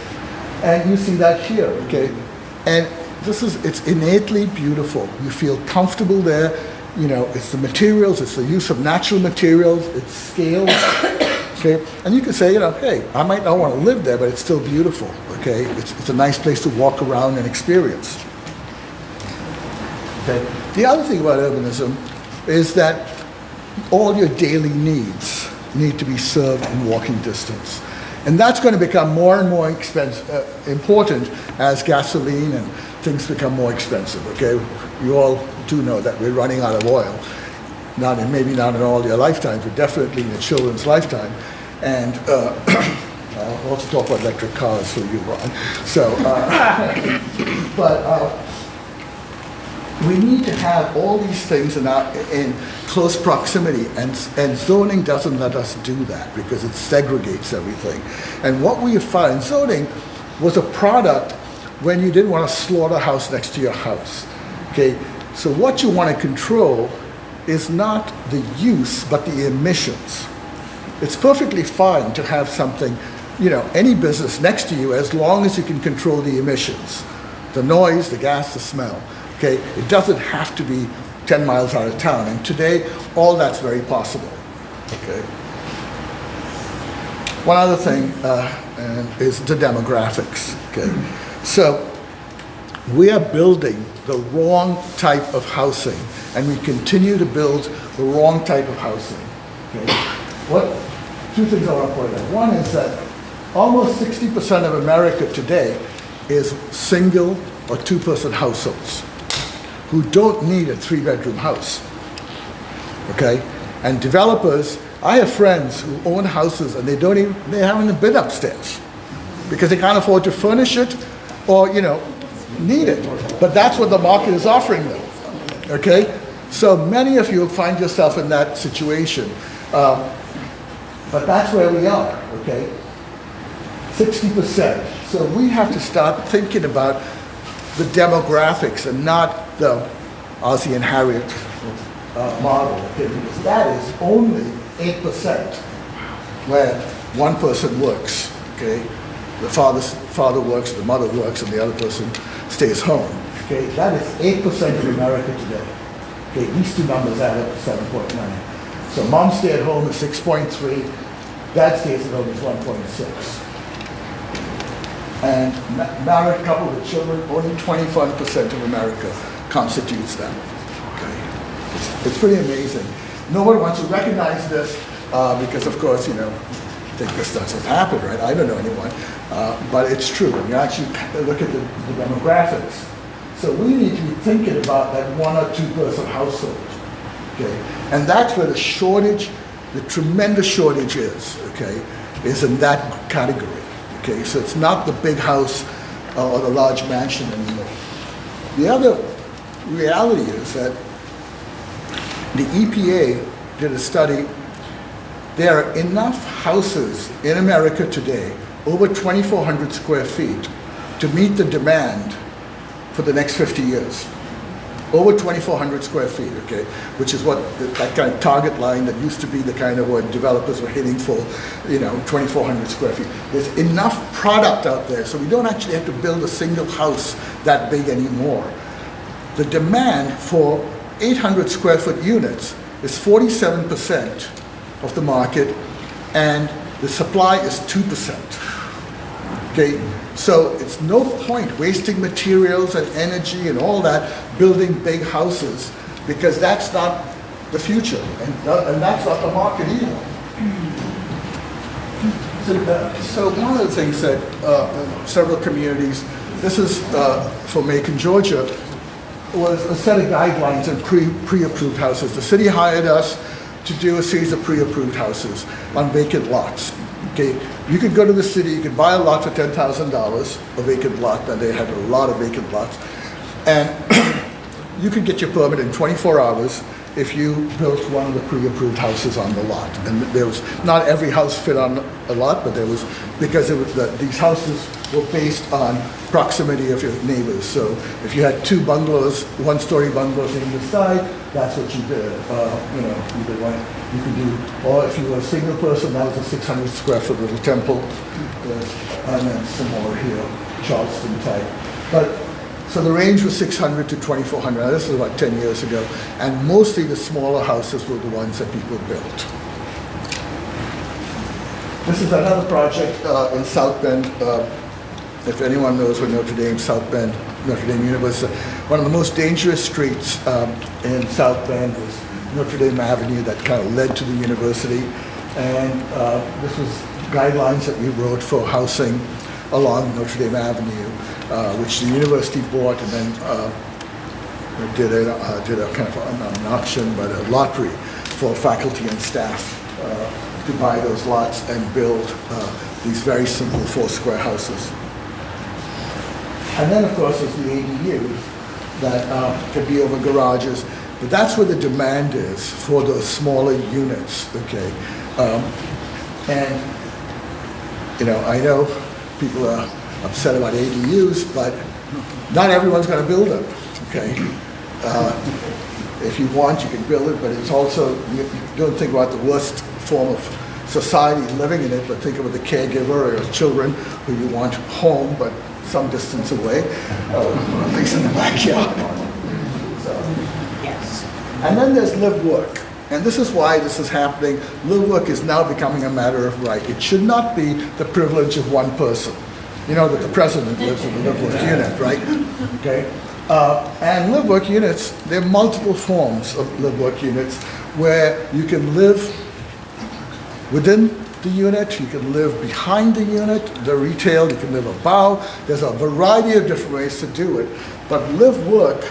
And you see that here. Okay, and it's innately beautiful. You feel comfortable there. It's the materials, it's the use of natural materials, it's scales, okay? And you can say, hey, I might not want to live there, but it's still beautiful, okay? It's a nice place to walk around and experience. Okay? The other thing about urbanism is that all your daily needs need to be served in walking distance. And that's going to become more and more important as gasoline and things become more expensive, okay? You all do know that we're running out of oil. Maybe not in all your lifetimes, but definitely in your children's lifetime. And I'll also talk about electric cars for you, Ron. So, we need to have all these things in close proximity, and zoning doesn't let us do that because it segregates everything. And what we have found, zoning was a product when you didn't want to slaughter a house next to your house. Okay, so what you want to control is not the use, but the emissions. It's perfectly fine to have something, any business next to you as long as you can control the emissions, the noise, the gas, the smell. Okay, it doesn't have to be 10 miles out of town, and today all that's very possible. Okay. One other thing is the demographics. Okay, so we are building the wrong type of housing, and we continue to build the wrong type of housing. Okay, two things I want to point out. One is that almost 60% of America today is single or two-person households who don't need a 3-bedroom house. Okay, and developers. I have friends who own houses and they haven't been upstairs because they can't afford to furnish it or, need it. But that's what the market is offering them. Okay? So many of you find yourself in that situation. But that's where we are, okay? 60%. So we have to start thinking about the demographics and not the Ozzie and Harriet model, okay? Because that is only 8% where one person works, okay? The father works, the mother works, and the other person stays home, okay? That is 8% of America today. Okay, these two numbers add up to 7.9. So mom stay at home is 6.3, dad stays at home is 1.6. And married couple with children, only 21% of America constitutes that. Okay, it's pretty amazing. Nobody wants to recognize this because, of course, think this doesn't happen, right? I don't know anyone, but it's true. When you actually look at the demographics, so we need to be thinking about that 1 or 2 person household, okay? And that's where the shortage, the tremendous shortage is, okay, is in that category, okay? So it's not the big house or the large mansion anymore. The other reality is that the EPA did a study. There are enough houses in America today, over 2,400 square feet, to meet the demand for the next 50 years. Over 2,400 square feet, okay, which is what that kind of target line that used to be the kind of what developers were hitting for, 2,400 square feet. There's enough product out there, so we don't actually have to build a single house that big anymore. The demand for 800 square foot units is 47% of the market, and the supply is 2%. Okay, so it's no point wasting materials and energy and all that building big houses, because that's not the future, and that's not the market either. So one of the things that several communities, this is for Macon, Georgia, was a set of guidelines on pre-approved houses. The city hired us to do a series of pre-approved houses on vacant lots. Okay, you could go to the city, you could buy a lot for $10,000, a vacant lot, and they had a lot of vacant lots, and you could get your permit in 24 hours if you built one of the pre-approved houses on the lot. And there was, not every house fit on a lot, but there was, because it was these houses were based on proximity of your neighbors. So if you had 2 bungalows, 1-story bungalows on either side, that's what you did. Either one you could do. Or if you were a single person, that was a 600 square foot little temple. And then some more here, Charleston type. But so the range was 600 to 2,400. Now, this was about 10 years ago. And mostly the smaller houses were the ones that people built. This is another project in South Bend. If anyone knows where Notre Dame, South Bend, Notre Dame University, one of the most dangerous streets in South Bend was Notre Dame Avenue that kind of led to the university. And this was guidelines that we wrote for housing along Notre Dame Avenue, which the university bought and then did a kind of not an auction, but a lottery for faculty and staff to buy those lots and build these very simple 4-square houses. And then, of course, there's the ADUs that could be over garages, but that's where the demand is for those smaller units, okay? I know people are upset about ADUs, but Not everyone's going to build them, okay? If you want, you can build it, but it's also, you don't think about the worst form of society living in it, but think about the caregiver or children who you want home, but some distance away, at least in the backyard. So. Yes. And then there's live work. And this is why this is happening. Live work is now becoming a matter of right. It should not be the privilege of one person. You know that the president lives in the live work unit, right? Okay. And live work units, there are multiple forms of live work units where you can live within the unit, you can live behind the unit, the retail, you can live above. There's a variety of different ways to do it. But live work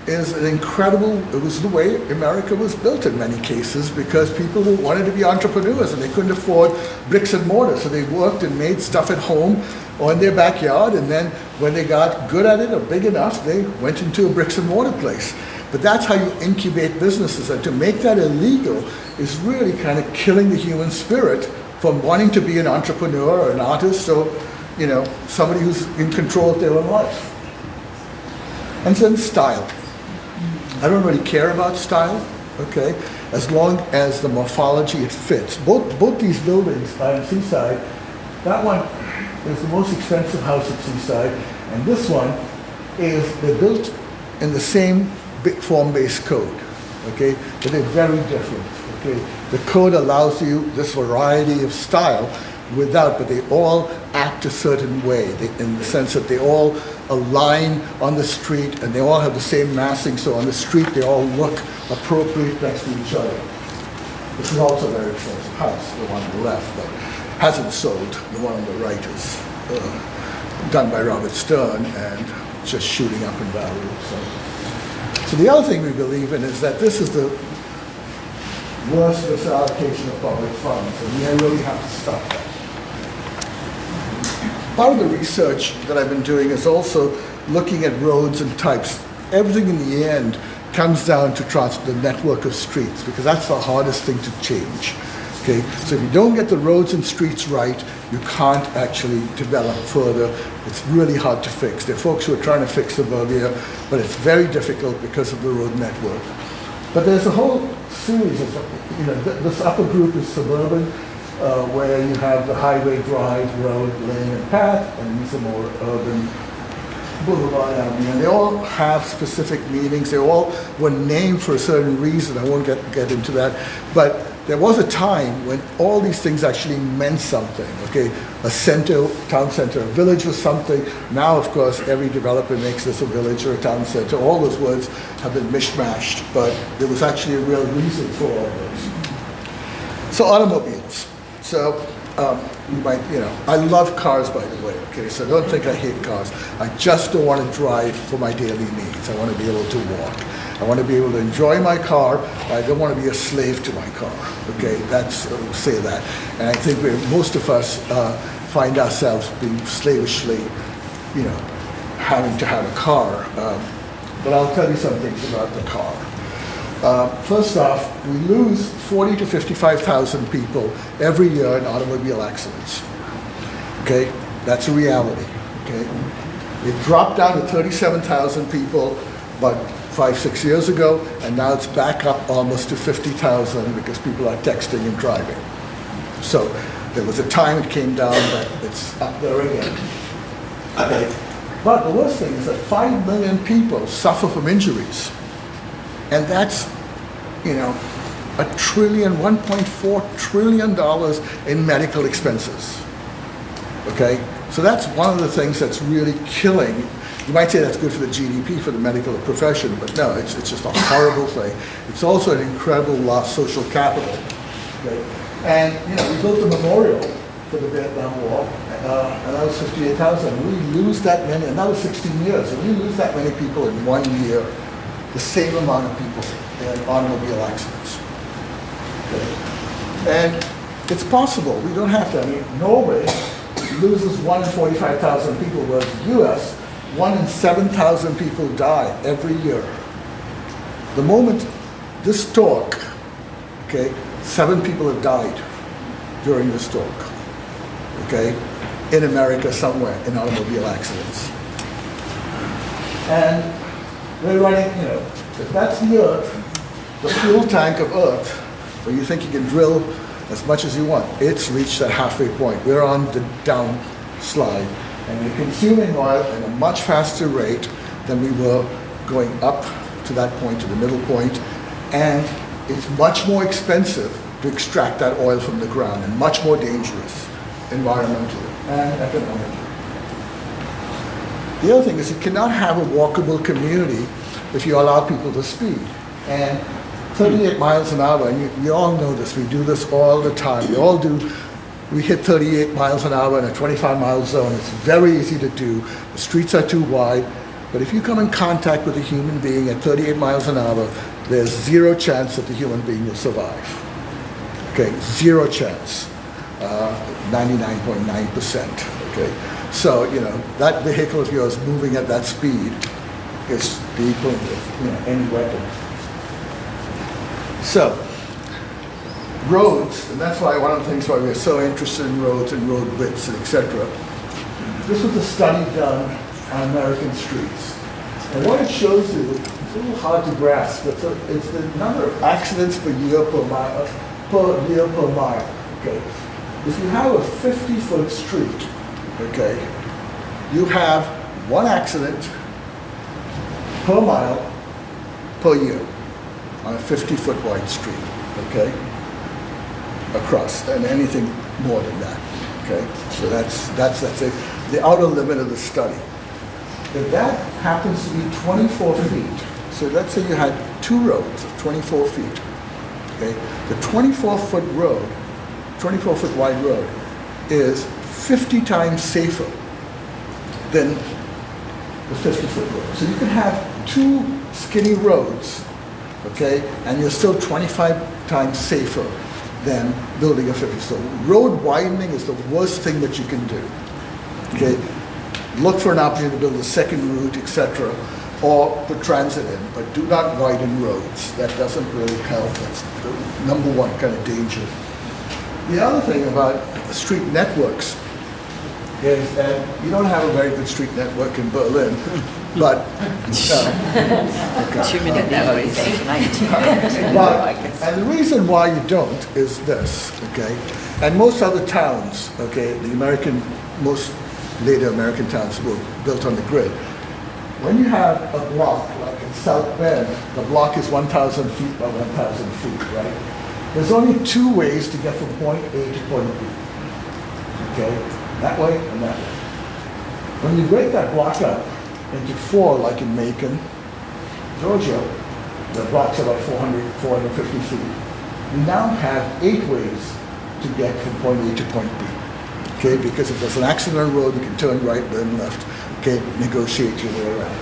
is an incredible, it was the way America was built in many cases, because people who wanted to be entrepreneurs and they couldn't afford bricks and mortar, so they worked and made stuff at home or in their backyard, and then when they got good at it or big enough, they went into a bricks and mortar place. But that's how you incubate businesses, and to make that illegal is really kind of killing the human spirit from wanting to be an entrepreneur or an artist or, you know, somebody who's in control of their own life. And then style. I don't really care about style, okay, as long as the morphology, it fits. Both these buildings are in Seaside. That one is the most expensive house at Seaside, and this one is, they're built in the same form-based code, okay, but they're very different, okay. The code allows you this variety of style without, but they all act a certain way, in the sense that they all align on the street and they all have the same massing, so on the street they all look appropriate next to each other. This is also a very expensive house, the one on the left, but hasn't sold. The one on the right is done by Robert Stern and just shooting up in value. So the other thing we believe in is that this is the worst misallocation of public funds, and we really have to stop that. Part of the research that I've been doing is also looking at roads and types. Everything in the end comes down to the network of streets, because that's the hardest thing to change. Okay, so if you don't get the roads and streets right, you can't actually develop further. It's really hard to fix. There are folks who are trying to fix suburbia, but it's very difficult because of the road network. But there's a whole series of, you know, this upper group is suburban, where you have the highway, drive, road, lane, and path, and these are more urban, boulevard avenue, and they all have specific meanings. They all were named for a certain reason. I won't get into that, but there was a time when all these things actually meant something. Okay, a center, town center, a village was something. Now, of course, every developer makes this a village or a town center. All those words have been mishmashed, but there was actually a real reason for all those. So automobiles. So you might, you know, I love cars, by the way, okay, so don't think I hate cars. I just don't want to drive for my daily needs. I want to be able to walk. I want to be able to enjoy my car. I don't want to be a slave to my car, okay, that's, we'll say that. And I think most of us find ourselves being slavishly, you know, having to have a car. But I'll tell you some things about the car. First off, we lose 40 to 55,000 people every year in automobile accidents. Okay, that's a reality. Okay, it dropped down to 37,000 people about 5-6 years ago, and now it's back up almost to 50,000 because people are texting and driving. So there was a time it came down, but it's up there again. Okay, but the worst thing is that 5 million people suffer from injuries. And that's, you know, $1.4 trillion in medical expenses. Okay? So that's one of the things that's really killing. You might say that's good for the GDP, for the medical profession, but no, it's just a horrible thing. It's also an incredible lost social capital. Okay? And, you know, we built a memorial for the Vietnam War, and that was 58,000. We lose that many, and that was 16 years, and we lose that many people in 1 year. The same amount of people in automobile accidents. Okay. And it's possible. We don't have to. I mean, Norway loses 1 in 45,000 people, whereas the US, 1 in 7,000 people die every year. The moment this talk, okay, 7 people have died during this talk, okay, in America somewhere in automobile accidents. And we're running, if that's the Earth, the fuel tank of Earth, where you think you can drill as much as you want, it's reached that halfway point. We're on the down slide, and we're consuming oil at a much faster rate than we were going up to that point, to the middle point, and it's much more expensive to extract that oil from the ground and much more dangerous environmentally and economically. The other thing is you cannot have a walkable community if you allow people to speed. And 38 miles an hour, and you all know this, we do this all the time. We hit 38 miles an hour in a 25-mile zone. It's very easy to do. The streets are too wide. But if you come in contact with a human being at 38 miles an hour, there's zero chance that the human being will survive. Okay, zero chance. 99.9%. Okay, so that vehicle of yours moving at that speed is the equivalent of any weapon. So, roads, and that's why one of the things why we're so interested in roads and road widths, etc. This was a study done on American streets. And what it shows you, it's a little hard to grasp, but it's the number of accidents per year per mile. Okay. If you have a 50-foot street, okay, you have one accident per mile per year on a 50-foot wide street, okay, across, and anything more than that, okay? So that's it, the outer limit of the study. If that happens to be 24 feet, so let's say you had two roads of 24 feet, okay? The 24-foot road, 24-foot wide road is 50 times safer than the 50-foot road. So you can have two skinny roads, okay, and you're still 25 times safer than building a 50. So road widening is the worst thing that you can do, okay? Look for an opportunity to build a second route, etc., or put transit in, but do not widen roads. That doesn't really help. That's the number one kind of danger. The other thing about street networks is that you don't have a very good street network in Berlin, but and the reason why you don't is this, okay? And most other towns, okay, most later American towns were built on the grid. When you have a block, like in South Bend, the block is 1,000 feet by 1,000 feet, right? There's only two ways to get from point A to point B, okay? That way and that way. When you break that block up into four, like in Macon, Georgia, the blocks are like 450 feet. You now have 8 ways to get from point A to point B, okay? Because if there's an accident on the road, you can turn right, then left, okay, negotiate your way around.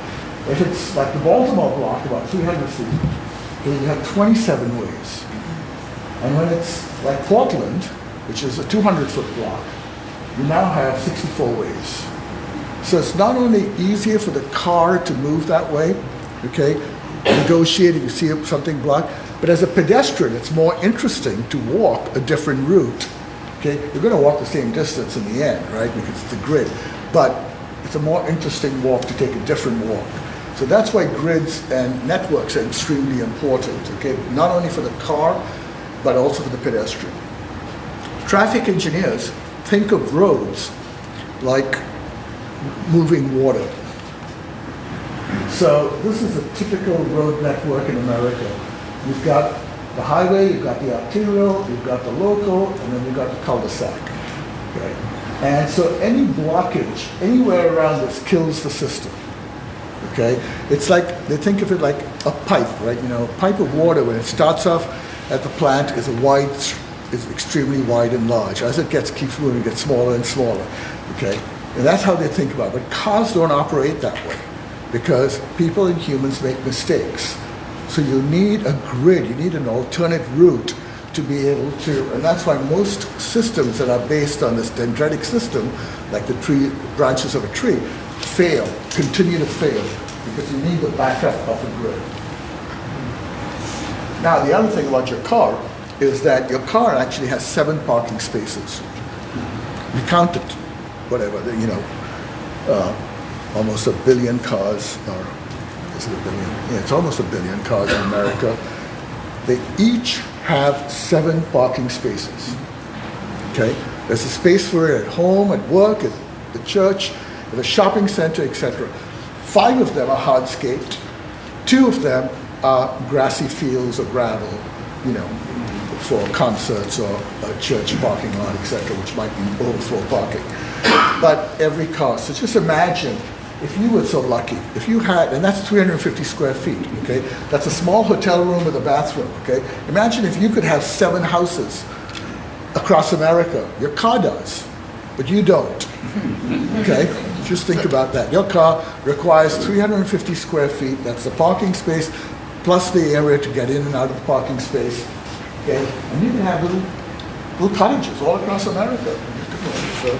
If it's like the Baltimore block, about 300 feet, okay, you have 27 ways. And when it's like Portland, which is a 200-foot block, you now have 64 ways. So it's not only easier for the car to move that way, okay, negotiate if you see something blocked, but as a pedestrian, it's more interesting to walk a different route, okay? You're going to walk the same distance in the end, right, because it's the grid, but it's a more interesting walk to take a different walk. So that's why grids and networks are extremely important, okay, not only for the car, but also for the pedestrian. Traffic engineers think of roads like moving water. So this is a typical road network in America. You've got the highway, you've got the arterial, you've got the local, and then you've got the cul-de-sac. Okay? And so any blockage anywhere around this kills the system. Okay? It's like, they think of it like a pipe, right? You know, a pipe of water, when it starts off at the plant, is extremely wide and large. As it keeps moving, it gets smaller and smaller. Okay? And that's how they think about it. But cars don't operate that way, because people and humans make mistakes. So you need a grid, you need an alternate route to be able to, and that's why most systems that are based on this dendritic system, like the branches of a tree, fail, continue to fail, because you need the backup of a grid. Now, the other thing about your car is that your car actually has 7 parking spaces. You count it, whatever, almost 1 billion cars, or is it 1 billion? Yeah, it's almost 1 billion cars in America. They each have 7 parking spaces. Okay? There's a space for it at home, at work, at the church, at a shopping center, etc. 5 of them are hardscaped. 2 of them are grassy fields or gravel, for concerts or a church parking lot, etc., which might be overflow parking. But every car, so just imagine if you were so lucky, if you had, and that's 350 square feet, okay? That's a small hotel room with a bathroom, okay? Imagine if you could have 7 houses across America. Your car does, but you don't, okay? Just think about that. Your car requires 350 square feet. That's the parking space, plus the area to get in and out of the parking space, okay? And you can have little cottages all across America. So,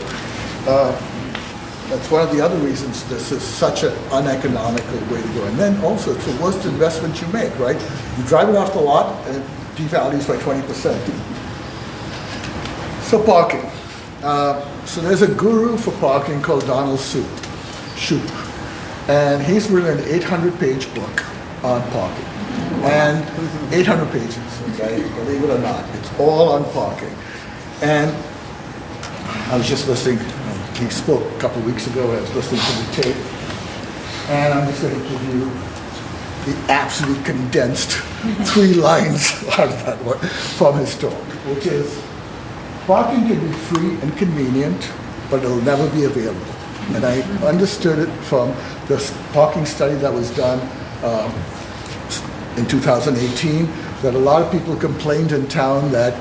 that's one of the other reasons this is such an uneconomical way to go. And then also, it's the worst investment you make, right? You drive it off the lot, and it devalues by 20%. So parking. So there's a guru for parking called Donald Shoup. And he's written an 800-page book on parking. And 800 pages, okay? Believe it or not. It's all on parking. And I was just listening. He spoke a couple of weeks ago. I was listening to the tape, and I'm just going to give you the absolute condensed 3 lines out of that one from his talk, which is, parking can be free and convenient, but it'll never be available. And I understood it from this parking study that was done in 2018, that a lot of people complained in town that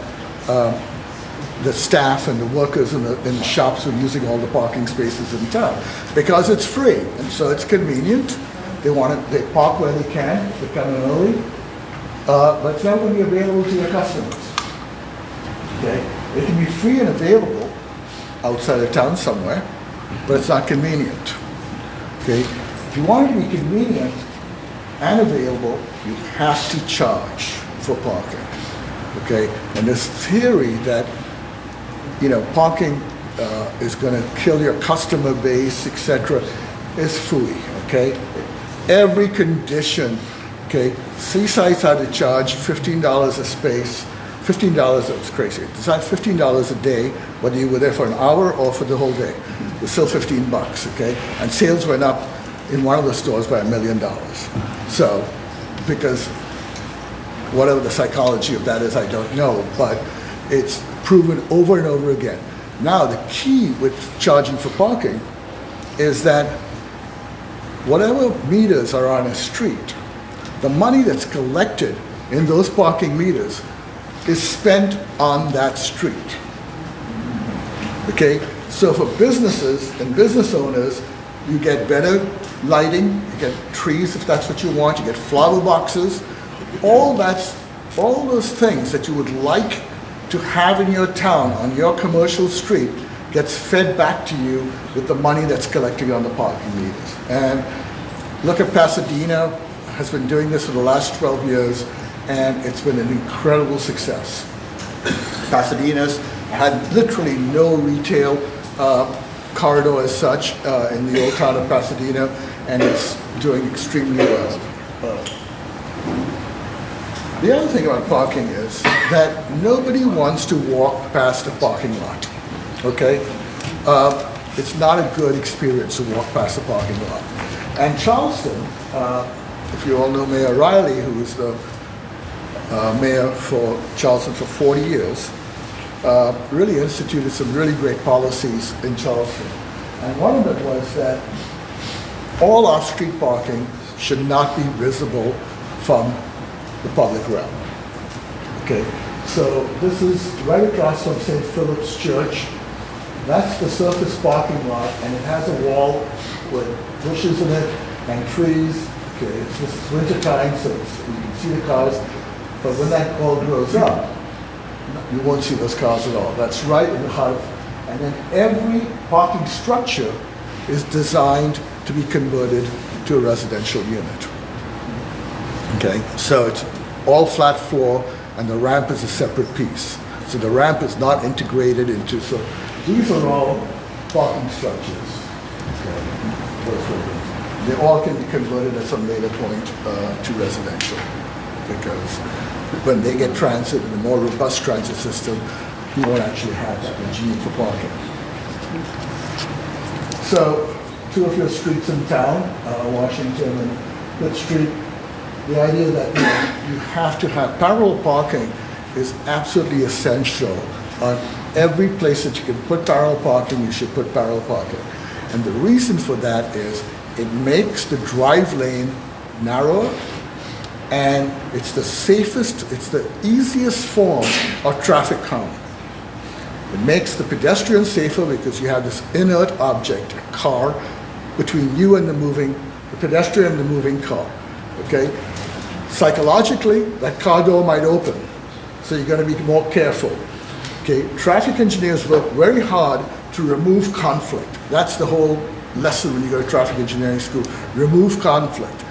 the staff and the workers in the shops were using all the parking spaces in town because it's free, and so it's convenient. They park where they can, they come in early, but it's not going to be available to your customers. Okay, it can be free and available outside of town somewhere, but it's not convenient. Okay, if you want it to be convenient and available, you have to charge for parking. Okay, and this theory that parking is going to kill your customer base, etc., is phooey, okay? Every condition, okay? Seaside's had to charge $15 a space. $15, that was crazy. It's not $15 a day, whether you were there for an hour or for the whole day. It was still $15, okay? And sales went up in one of the stores by $1 million. So, because whatever the psychology of that is, I don't know, but it's proven over and over again. Now, the key with charging for parking is that whatever meters are on a street, the money that's collected in those parking meters is spent on that street. Okay? So for businesses and business owners, you get better lighting, you get trees if that's what you want, you get flower boxes, all those things that you would like to have in your town, on your commercial street, gets fed back to you with the money that's collected on the parking meters. And look at Pasadena, has been doing this for the last 12 years, and it's been an incredible success. Pasadena's had literally no retail corridor as such in the old town of Pasadena, and it's doing extremely well. The other thing about parking is that nobody wants to walk past a parking lot, okay? It's not a good experience to walk past a parking lot. And Charleston, if you all know Mayor Riley, who was the mayor for Charleston for 40 years, really instituted some really great policies in Charleston. And one of them was that all off-street parking should not be visible from the public realm. Okay, so this is right across from St. Philip's Church. That's the surface parking lot, and it has a wall with bushes in it and trees. Okay, it's winter time, so you can see the cars. But when that all grows up, you won't see those cars at all. That's right in the heart of, and then every parking structure is designed to be converted to a residential unit. Okay, so it's all flat floor, and the ramp is a separate piece. So the ramp is not integrated into, so these are all parking structures. Okay, those buildings. They all can be converted at some later point to residential, because when they get transit in a more robust transit system, you won't actually have that much need for parking. So, two of your streets in town, Washington and Fifth Street, the idea that you have to have parallel parking is absolutely essential. On every place that you can put parallel parking, you should put parallel parking. And the reason for that is it makes the drive lane narrower, and it's the safest, it's the easiest form of traffic calming. It makes the pedestrian safer because you have this inert object, a car, between you and the pedestrian and the moving car, okay? Psychologically, that car door might open, so you're going to be more careful, okay? Traffic engineers work very hard to remove conflict. That's the whole lesson when you go to traffic engineering school, remove conflict.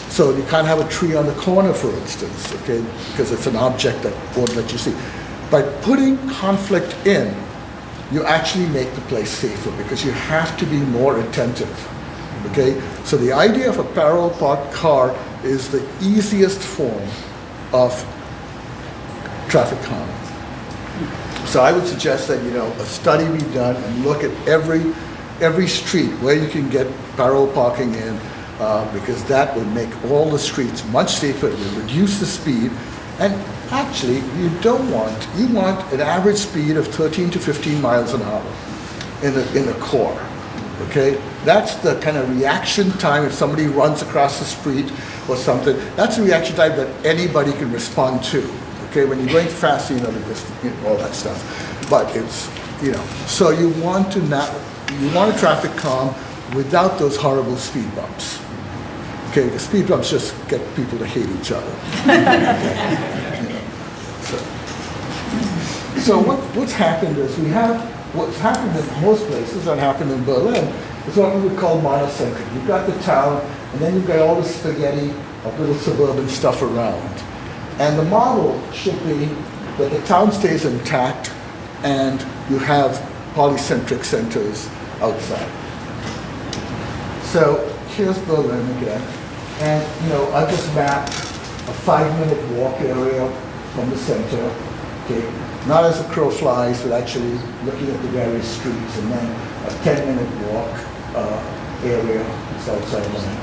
So you can't have a tree on the corner, for instance, okay, because it's an object that won't let you see. By putting conflict in, you actually make the place safer because you have to be more attentive, okay? So the idea of a parallel parked car is the easiest form of traffic calming. So I would suggest that, a study be done and look at every street where you can get parallel parking in, because that will make all the streets much safer. It will reduce the speed, and actually you want an average speed of 13 to 15 miles an hour in the core, okay? That's the kind of reaction time if somebody runs across the street or something. That's a reaction time that anybody can respond to, okay? When you're going fast, the distance, all that stuff. But it's, so you want a traffic calm without those horrible speed bumps. Okay, the speed bumps just get people to hate each other. So what's happened is what's happened in most places, and happened in Berlin, is what we would call monocentric. You've got the town, and then you've got all the spaghetti of little suburban stuff around. And the model should be that the town stays intact, and you have polycentric centers outside. So here's Berlin again. And, I just mapped a 5-minute walk area from the center, okay? Not as a crow flies, but actually looking at the various streets, and then a 10-minute walk area is outside line,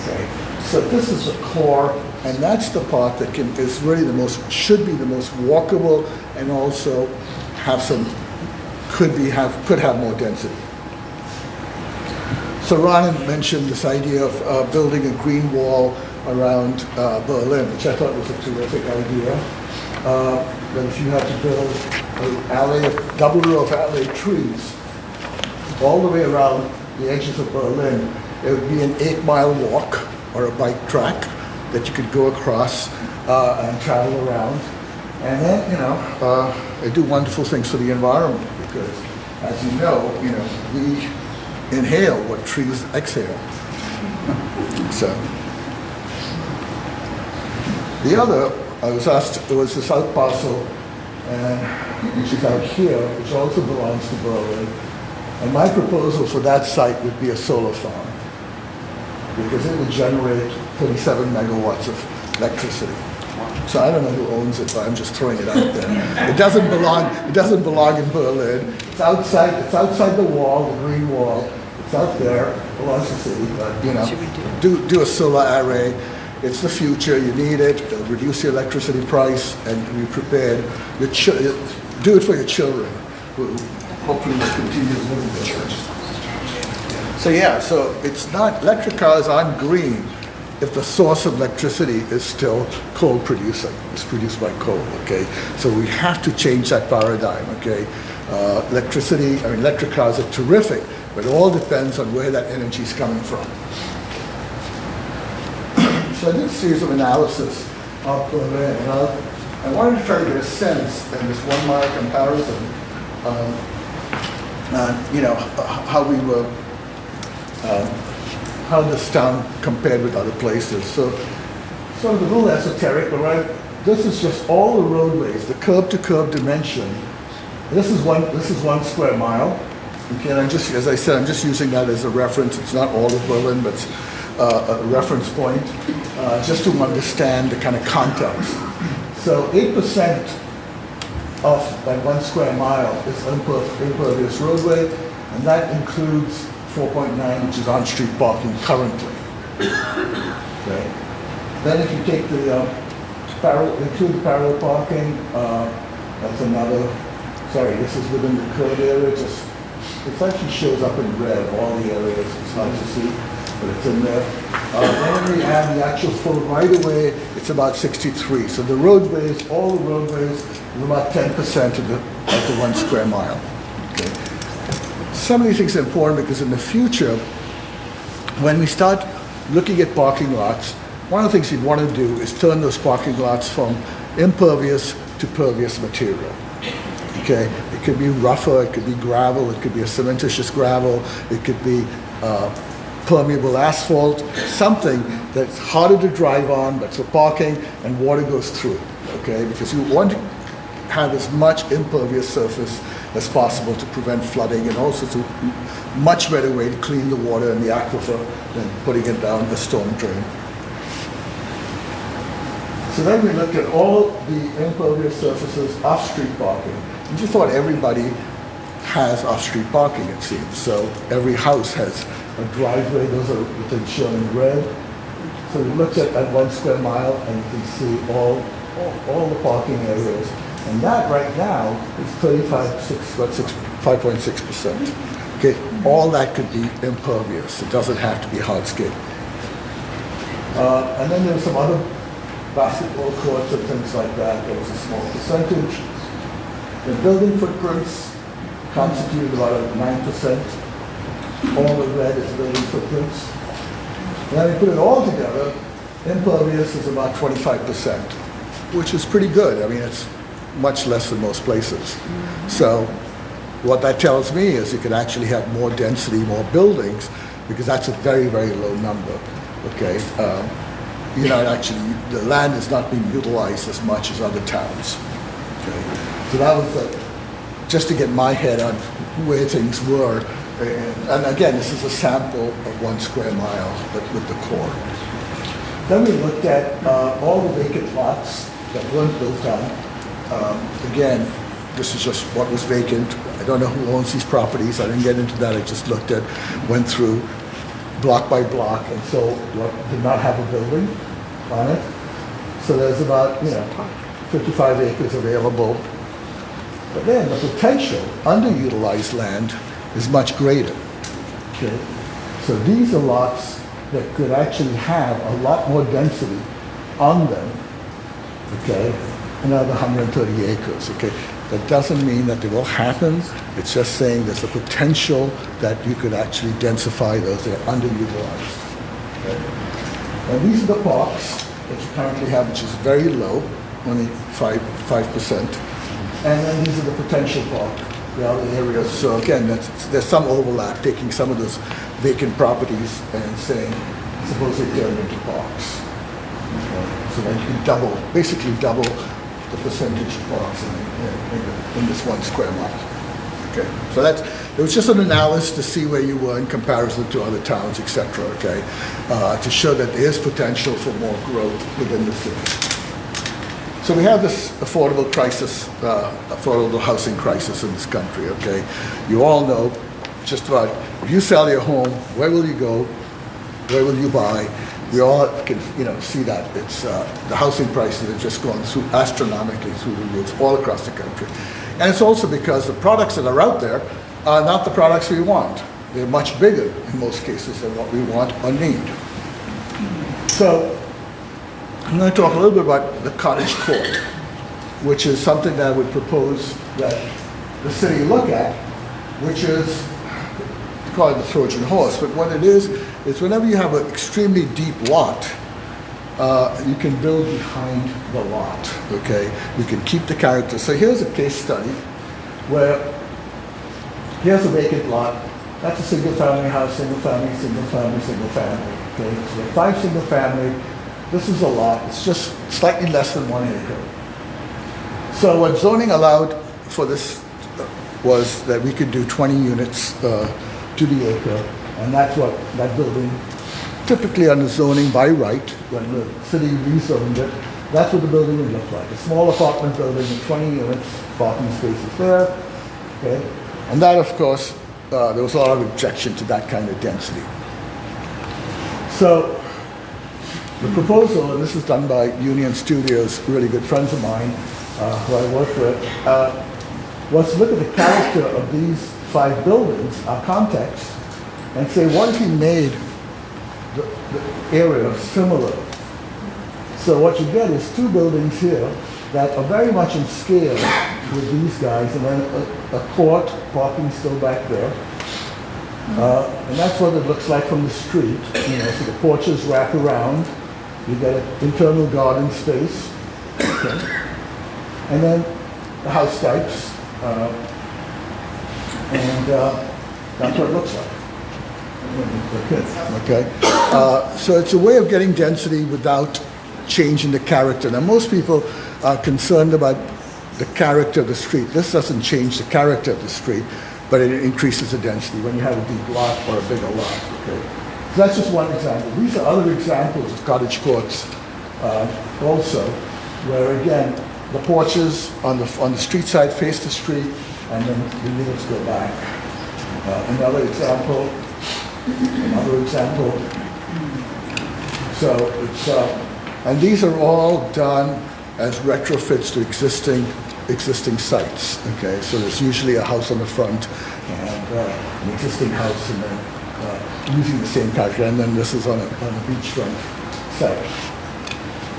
okay? So this is the core, and that's the part that is really should be the most walkable, and also could have more density. So Ron had mentioned this idea of building a green wall around Berlin, which I thought was a terrific idea. That if you had to build a double row of alley trees all the way around the edges of Berlin, it would be an 8-mile walk or a bike track that you could go across and travel around. And then, they do wonderful things for the environment because, as you know, we inhale what trees exhale. So, the other, I was asked, it was the South Parcel, which is out here, which also belongs to Berlin. And my proposal for that site would be a solar farm, because it would generate 37 megawatts of electricity. So I don't know who owns it, but I'm just throwing it out there. It doesn't belong in Berlin. It's outside the wall, the green wall. It's out there, belongs to the city, but do a solar array. It's the future, you need it, it'll reduce your electricity price, and be prepared. Do it for your children, who hopefully will continue living there. So it's not, electric cars aren't green if the source of electricity is still coal producing. It's produced by coal, okay? So we have to change that paradigm, okay? Electric cars are terrific, but it all depends on where that energy is coming from. So I did a series of analysis of Berlin, and I wanted to try to get a sense in this 1 mile comparison, how this town compared with other places. So sort of a little esoteric, but this is just all the roadways, the curb to curb dimension. This is one square mile, Okay, and I'm just, as I said, I'm just using that as a reference. It's not all of Berlin, but it's a reference point, just to understand the kind of context. So 8% of that 1 square mile is impervious roadway, and that includes 4.9, which is on-street parking currently. Okay. Then if you take the include the parallel parking, that's another, sorry, this is within the code area, it actually shows up in red, all the areas, it's hard to see, but it's in there. Then we have the actual full right-of-way, it's about 63. So the roadways, all the roadways, is about 10% of the 1 square mile. Okay. Some of these things are important because in the future, when we start looking at parking lots, one of the things you'd want to do is turn those parking lots from impervious to pervious material. Okay, it could be rougher, it could be gravel, it could be a cementitious gravel, it could be permeable asphalt, something that's harder to drive on, but for parking and water goes through. Okay, because you want to have as much impervious surface as possible to prevent flooding, and also to much better way to clean the water in the aquifer than putting it down the storm drain. So then we looked at all the impervious surfaces off-street parking. We just thought everybody has off-street parking, it seems. So every house has a driveway, those are the things shown in red. So we looked at 1 square mile, and you can see all the parking areas. And that right now is 5.6%. Okay, all that could be impervious. It doesn't have to be hardscape. And then there's some other basketball courts and things like that. There was a small percentage. The building footprints constituted about 9%. All the red is building footprints. And then we put it all together, impervious is about 25%, which is pretty good. I mean, it's much less than most places. So what that tells me is you can actually have more density, more buildings, because that's a very, very low number. Okay. Actually, the land is not being utilized as much as other towns. Okay. So that was just to get my head on where things were. And again, this is a sample of 1 square mile, but with the core. Then we looked at all the vacant lots that weren't built on. Again, this is just what was vacant. I don't know who owns these properties. I didn't get into that. I just went through block by block, and so what did not have a building on it. So there's about 55 acres available. But then the potential underutilized land is much greater. Okay, so these are lots that could actually have a lot more density on them. Okay, another 130 acres. Okay, that doesn't mean that they will happen. It's just saying there's a potential that you could actually densify those that are underutilized. Okay? And these are the parks that you currently have, which is very low, only 5%. And then these are the potential park, the other areas. So again, there's some overlap, taking some of those vacant properties and saying, suppose they turn into parks. Okay? So then you can basically double the percentage of parks in this 1 square mile. Okay, so it was just an analysis to see where you were in comparison to other towns, etc. Okay, to show that there is potential for more growth within the city. So we have this affordable housing crisis in this country. Okay, you all know just about if you sell your home, where will you go? Where will you buy? We all can, see that it's the housing prices have just gone through astronomically through the roof all across the country, and it's also because the products that are out there are not the products we want. They're much bigger in most cases than what we want or need. So I'm going to talk a little bit about the cottage court, which is something that I would propose that the city look at, which is call it the Trojan horse, but what it is whenever you have an extremely deep lot, you can build behind the lot, okay? You can keep the character. So here's a case study where here's a vacant lot. That's a single family house, single family, single family, single family, okay? So we have 5 single family. This is a lot. It's just slightly less than 1 acre. So what zoning allowed for this was that we could do 20 units to the acre, and that's what that building, typically under zoning by right, when the city rezoned it, that's what the building would look like. A small apartment building with 20 units, parking spaces there, okay? And that, of course, there was a lot of objection to that kind of density. So the proposal, and this was done by Union Studios, really good friends of mine who I work with, was to look at the character of these 5 buildings, our context, and say, what if you made the area similar? So what you get is 2 buildings here that are very much in scale with these guys, and then a court, parking still back there. And that's what it looks like from the street. You know, so the porches wrap around. You get an internal garden space. Okay. And then the house types. And that's what it looks like. Okay. So it's a way of getting density without changing the character. Now, most people are concerned about the character of the street. This doesn't change the character of the street, but it increases the density when you have a deep lot or a bigger lot. Okay. So that's just one example. These are other examples of cottage courts also, where again, the porches on the street side face the street, and then the units go back. Another example. So it's, and these are all done as retrofits to existing sites. Okay, so there's usually a house on the front and an existing house, and then using the same character. And then this is on a beachfront site.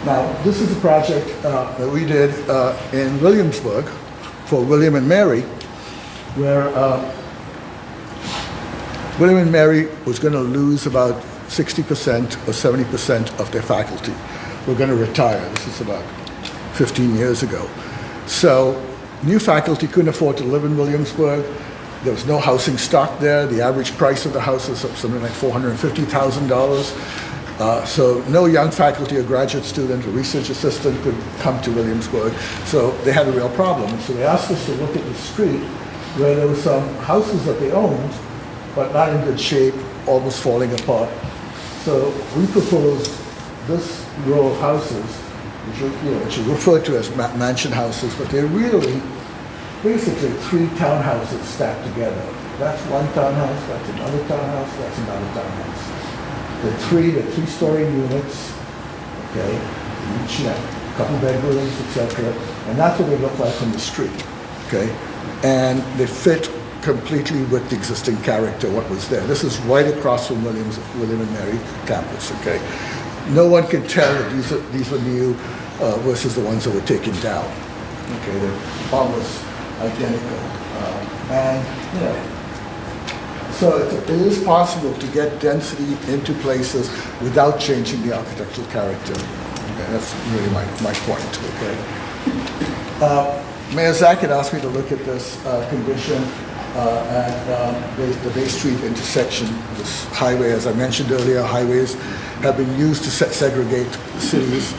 Now, this is a project that we did in Williamsburg for William and Mary, where William and Mary was going to lose about 60% or 70% of their faculty. We're going to retire. This is about 15 years ago. So new faculty couldn't afford to live in Williamsburg. There was no housing stock there. The average price of the house was something like $450,000. So no young faculty or graduate student or research assistant could come to Williamsburg. So they had a real problem. So they asked us to look at the street where there were some houses that they owned, but not in good shape, almost falling apart. So we proposed this row of houses, which are referred to as mansion houses, but they're really basically 3 townhouses stacked together. That's one townhouse, that's another townhouse, that's another townhouse. They're 3-story units, okay, each a couple bedrooms, etc. And that's what they look like from the street, okay? And they fit completely with the existing character, what was there. This is right across from William and Mary campus, okay? No one can tell that these were new versus the ones that were taken down. Okay, they're almost identical. So it is possible to get density into places without changing the architectural character. Okay, that's really my point, okay? Mayor Zach had asked me to look at this condition at the Bay Street intersection. This highway, as I mentioned earlier, highways have been used to segregate cities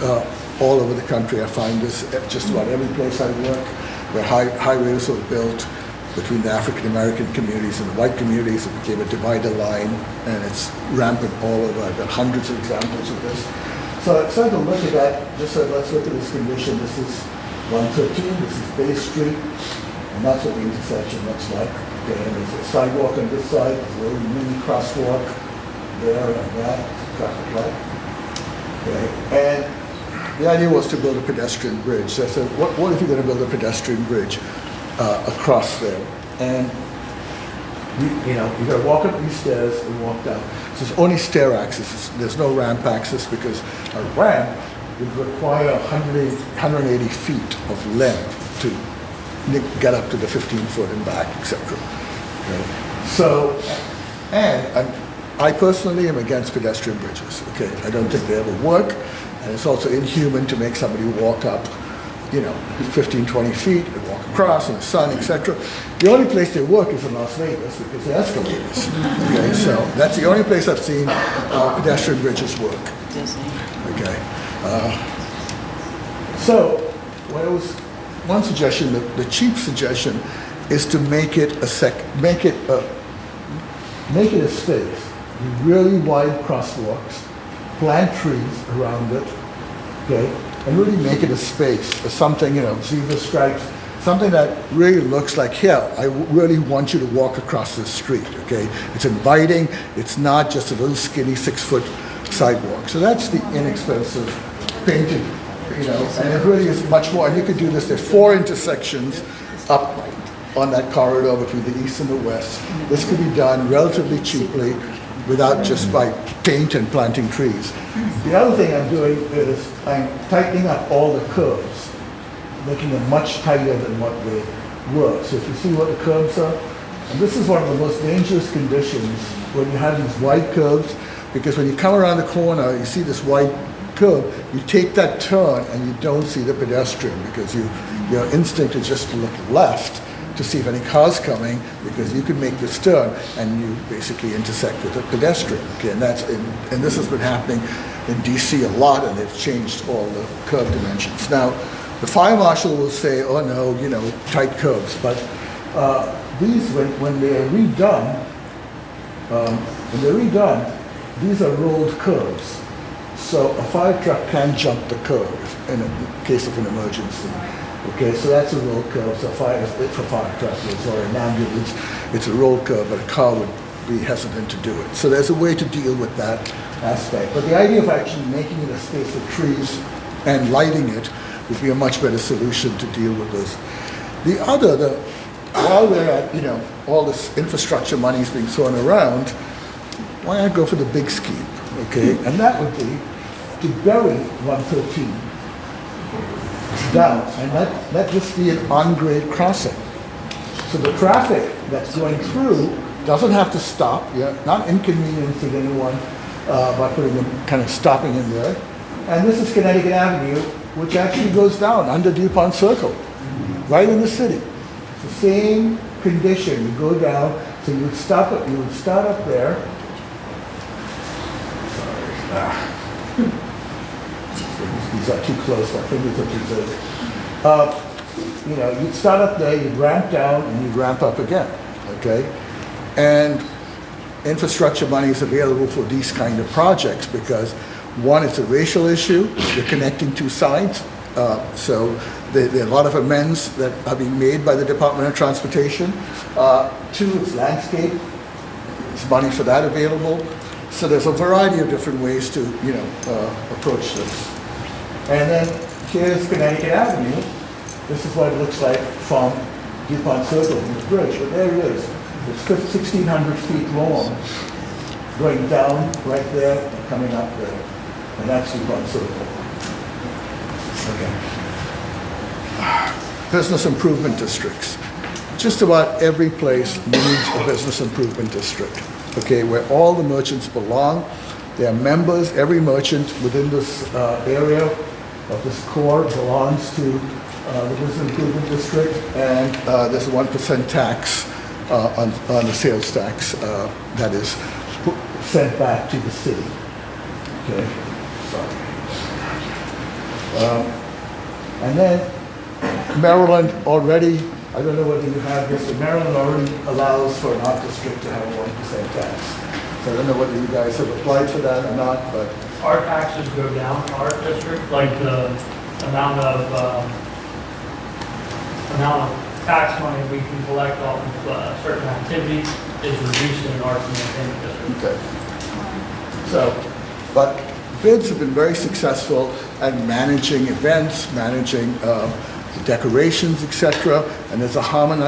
all over the country. I find this at just about every place I work, where highways were built between the African American communities and the white communities. It became a divider line, and it's rampant all over. I've got hundreds of examples of this. So I started to look at that, just said, let's look at this condition. This is 113, this is Bay Street, and that's what the intersection looks like. Okay, and there's a sidewalk on this side, there's a little mini crosswalk there and that, traffic light. Okay, and the idea was to build a pedestrian bridge. So I said, what if you're going to build a pedestrian bridge across there? And you got to walk up these stairs and walk down. So there's only stair access. There's no ramp access, because a ramp would require 180 feet of length to get up to the 15-foot and back, etc. Okay. So, and I personally am against pedestrian bridges. Okay, I don't think they ever work, and it's also inhuman to make somebody walk up, 15, 20 feet and walk across in the sun, etc. The only place they work is in Las Vegas, because they're escalators. Okay, so that's the only place I've seen pedestrian bridges work. Okay. So, well, it was one suggestion, the cheap suggestion is to make it a space. Really wide crosswalks, plant trees around it, okay, and really make it a space, something, zebra stripes, something that really looks like, here, I really want you to walk across this street, okay? It's inviting, it's not just a little skinny 6-foot sidewalk. So that's the inexpensive painted, and it really is much more, and you could do this, there are 4 intersections up on that corridor between the east and the west. This could be done relatively cheaply without just by paint and planting trees. The other thing I'm doing is I'm tightening up all the curves, making them much tighter than what they were. So if you see what the curves are, and this is one of the most dangerous conditions when you have these wide curves, because when you come around the corner, you see this wide curve, you take that turn and you don't see the pedestrian because your instinct is just to look left to see if any car's coming, because you can make this turn and you basically intersect with a pedestrian. Okay, and this has been happening in DC a lot, and they've changed all the curve dimensions. Now, the fire marshal will say, "Oh no, tight curves," but these, when they're redone, these are rolled curves. So a fire truck can jump the curve in a case of an emergency. Okay, so that's a roll curve. So for fire truckers or an ambulance, it's a roll curve, but a car would be hesitant to do it. So there's a way to deal with that aspect. But the idea of actually making it a space with trees and lighting it would be a much better solution to deal with this. While we're at, all this infrastructure money is being thrown around, why not go for the big scheme, okay? And that would be to bury 113 down and let this be an on-grade crossing. So the traffic that's going through doesn't have to stop, not inconveniencing anyone by putting them kind of stopping in there. And this is Connecticut Avenue, which actually goes down under DuPont Circle, right in the city. It's the same condition. You go down, so you would start up there. These are too close, my fingers are too big. You'd start up there, you'd ramp down, and you'd ramp up again, okay? And infrastructure money is available for these kind of projects because, one, it's a racial issue. You're connecting 2 sides. So there are a lot of amends that are being made by the Department of Transportation. 2, it's landscape. There's money for that available. So there's a variety of different ways to, approach this. And then here's Connecticut Avenue. This is what it looks like from DuPont Circle, the bridge. But there it is. It's 1,600 feet long, going down right there and coming up there. And that's DuPont Circle. Okay. Business improvement districts. Just about every place needs a business improvement district, okay, where all the merchants belong. They are members. Every merchant within this area of this core belongs to the business improvement district, and there's a 1% tax on the sales tax that is sent back to the city. Okay, sorry. And then Maryland already, I don't know whether you have this, but Maryland already allows for an art district to have a 1% tax. So I don't know whether you guys have applied for that or not, but Our taxes go down, our district, like the amount of tax money we can collect off of certain activities is reduced in our entertainment district. okay. So, but bids have been very successful at managing events, managing the decorations, etc. And there's a kind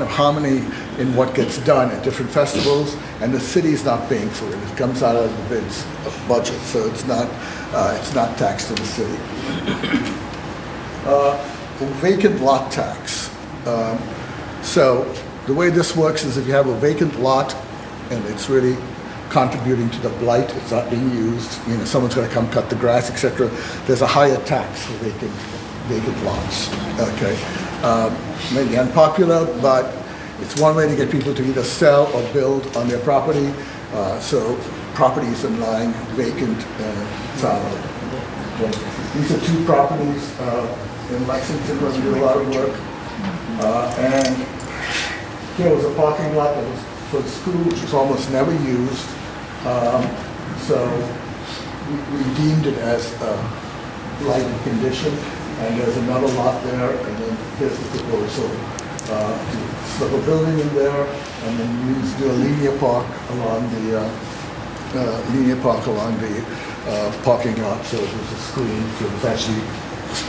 of harmony in what gets done at different festivals, and the city is not paying for it. It comes out of the bids budget, so it's not taxed to the city. Vacant lot tax. So the way this works is if you have a vacant lot and it's really contributing to the blight, it's not being used, someone's going to come cut the grass, etc. There's a higher tax for vacant lots. Okay, maybe unpopular, but it's one way to get people to either sell or build on their property. So properties are lying vacant and fallow. Okay. These are 2 properties in Lexington where we do a lot of work, and Here was a parking lot that was for the school, which was almost never used. So we deemed it as lighted condition. And there's another lot there, and then here's the proposal to slip a building in there, and then do a linear park along the parking lot, so it was a screen, so it was actually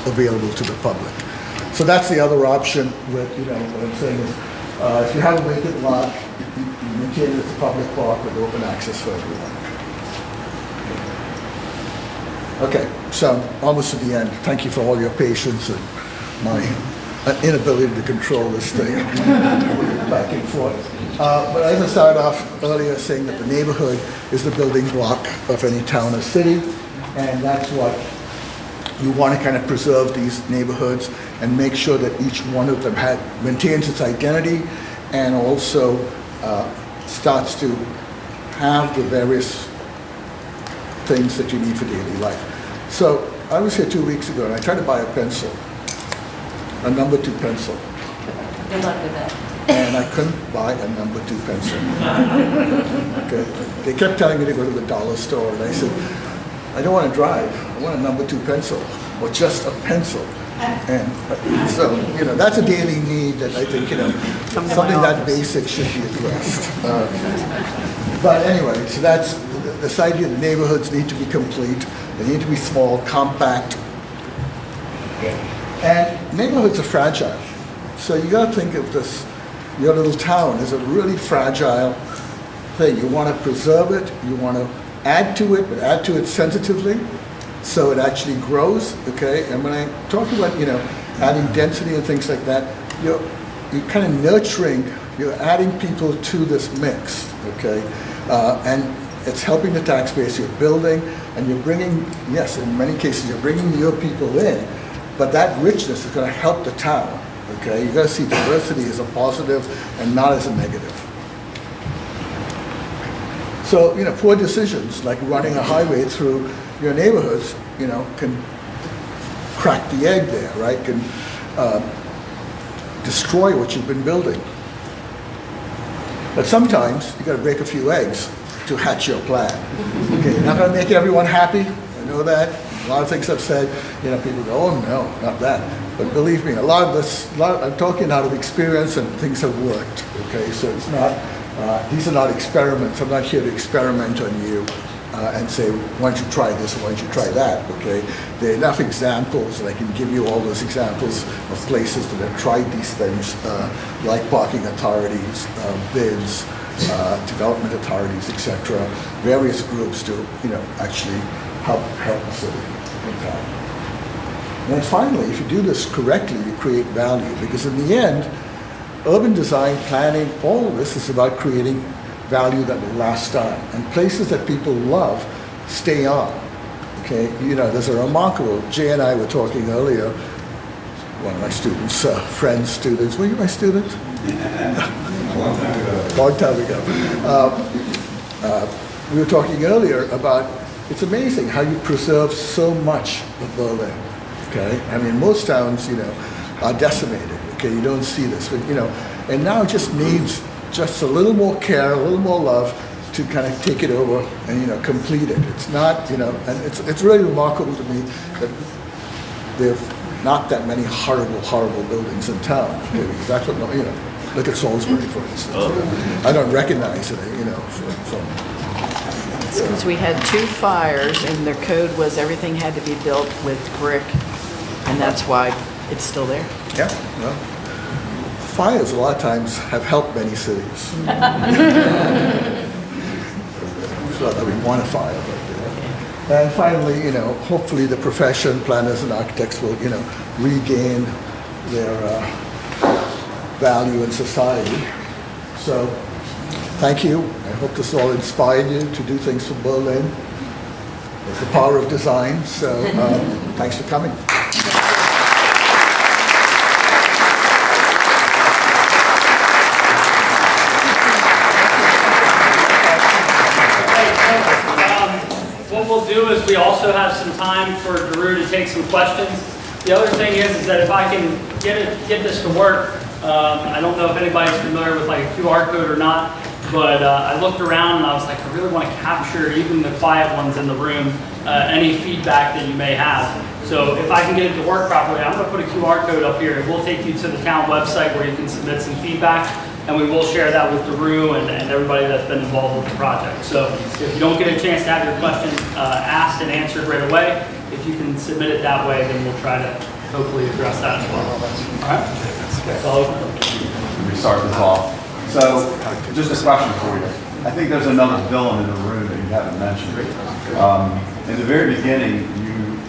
available to the public. So that's the other option. With what I'm saying is, if you have a vacant lot, you maintain it as a public park with open access for everyone. Okay, so almost at the end. Thank you for all your patience and my inability to control this thing back and forth. But as I started off earlier saying that the neighborhood is the building block of any town or city, and that's what you want to kind of preserve these neighborhoods and make sure that each one of them maintains its identity and also starts to have the various things that you need for daily life. So I was here 2 weeks ago and I tried to buy a pencil, a number 2 pencil. Good luck with that. And I couldn't buy a number 2 pencil. Okay. They kept telling me to go to the dollar store and I said, I don't want to drive, I want a number 2 pencil, or just a pencil. And so, that's a daily need that I think, something that basic should be addressed. But anyway, so that's this idea that neighborhoods need to be complete, they need to be small, compact. And neighborhoods are fragile. So you got to think of this, your little town is a really fragile thing. You want to preserve it, you want to add to it, but add to it sensitively, so it actually grows, okay? And when I talk about, adding density and things like that, you're kind of nurturing, you're adding people to this mix, okay? And it's helping the tax base, you're building, and you're bringing, yes, in many cases, you're bringing your people in, but that richness is going to help the town, okay? You got to see diversity as a positive and not as a negative. So, poor decisions like running a highway through your neighborhoods, can crack the egg there, right? Can destroy what you've been building. But sometimes you got to break a few eggs to hatch your plan. Okay, you're not going to make everyone happy. I know that. A lot of things I've said, people go, oh no, not that. But believe me, I'm talking out of experience and things have worked. Okay, so it's not. These are not experiments. I'm not here to experiment on you and say, why don't you try this or why don't you try that, okay? There are enough examples, and I can give you all those examples of places that have tried these things, like parking authorities, bids, development authorities, etc. Various groups to, actually help the city in town. And then finally, if you do this correctly, you create value, because in the end, urban design, planning, all of this is about creating value that will last on. And places that people love stay on. Okay, there's a remarkable, Jay and I were talking earlier, one of my students, friends, students, were you my student? Long time ago. We were talking earlier about, it's amazing how you preserve so much of Berlin. Okay, I mean, most towns, are decimated. Okay, you don't see this, but and now it just needs just a little more care, a little more love to kind of take it over and complete it. It's not, and it's really remarkable to me that there've not that many horrible buildings in town. Okay, because that's what look at Salisbury, for instance. I don't recognize it, from. Because we had 2 fires and their code was everything had to be built with brick, and that's why it's still there. Yeah, well, fires a lot of times have helped many cities. It's not that we want a fire, but and finally, hopefully the profession, planners and architects will, regain their value in society. So, thank you. I hope this all inspired you to do things for Berlin. It's the power of design. So, thanks for coming. What we'll do is we also have some time for Drew to take some questions. The other thing is that if I can get this to work, I don't know if anybody's familiar with like a QR code or not, but I looked around and I was like, I really want to capture even the quiet ones in the room, any feedback that you may have. So if I can get it to work properly, I'm going to put a QR code up here. It will take you to the town website where you can submit some feedback, and we will share that with Daru and everybody that's been involved with the project. So if you don't get a chance to have your question asked and answered right away, if you can submit it that way, then we'll try to hopefully address that as well. All right? So, Let me start this off. So, just a question for you. I think there's another villain in the room that you haven't mentioned. In the very beginning, you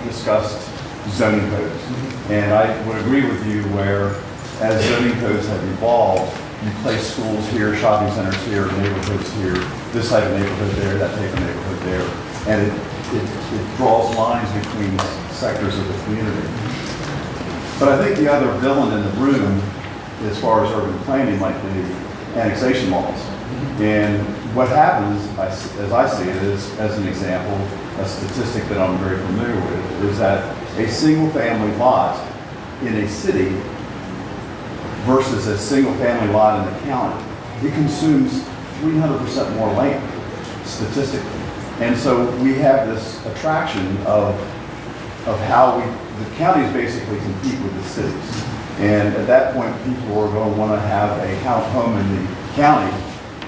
discussed zoning codes. And I would agree with you where, as zoning codes have evolved, you place schools here, shopping centers here, neighborhoods here, this type of neighborhood there, that type of neighborhood there. And it draws lines between sectors of the community. But I think the other villain in the room, as far as urban planning, might be annexation laws. And what happens, as I see it, is, as an example, a statistic that I'm very familiar with, is that a single-family lot in a city versus a single-family lot in the county, it consumes 300% more land, statistically. And so we have this attraction of how the counties basically compete with the cities. And at that point, people are going to want to have a home in the county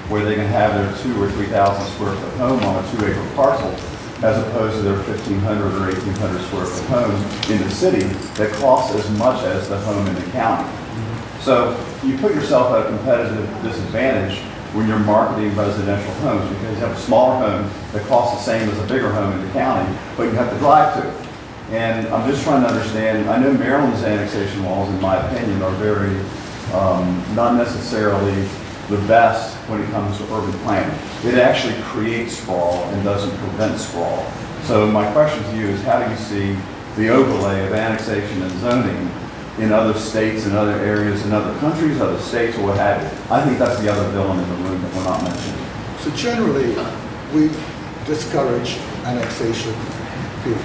where they can have their 2,000 or 3,000 square foot home on a 2-acre parcel, as opposed to their 1,500 or 1,800 square foot home in the city that costs as much as the home in the county. So you put yourself at a competitive disadvantage when you're marketing residential homes, because you have a smaller home that costs the same as a bigger home in the county, but you have to drive to it. And I'm just trying to understand, I know Maryland's annexation laws, in my opinion, are very, not necessarily the best when it comes to urban planning. It actually creates sprawl and doesn't prevent sprawl. So my question to you is, how do you see the overlay of annexation and zoning in other states and other areas in other countries, other states, or what have you? I think that's the other villain in the room that we're not mentioning. So generally, we discourage annexation, period.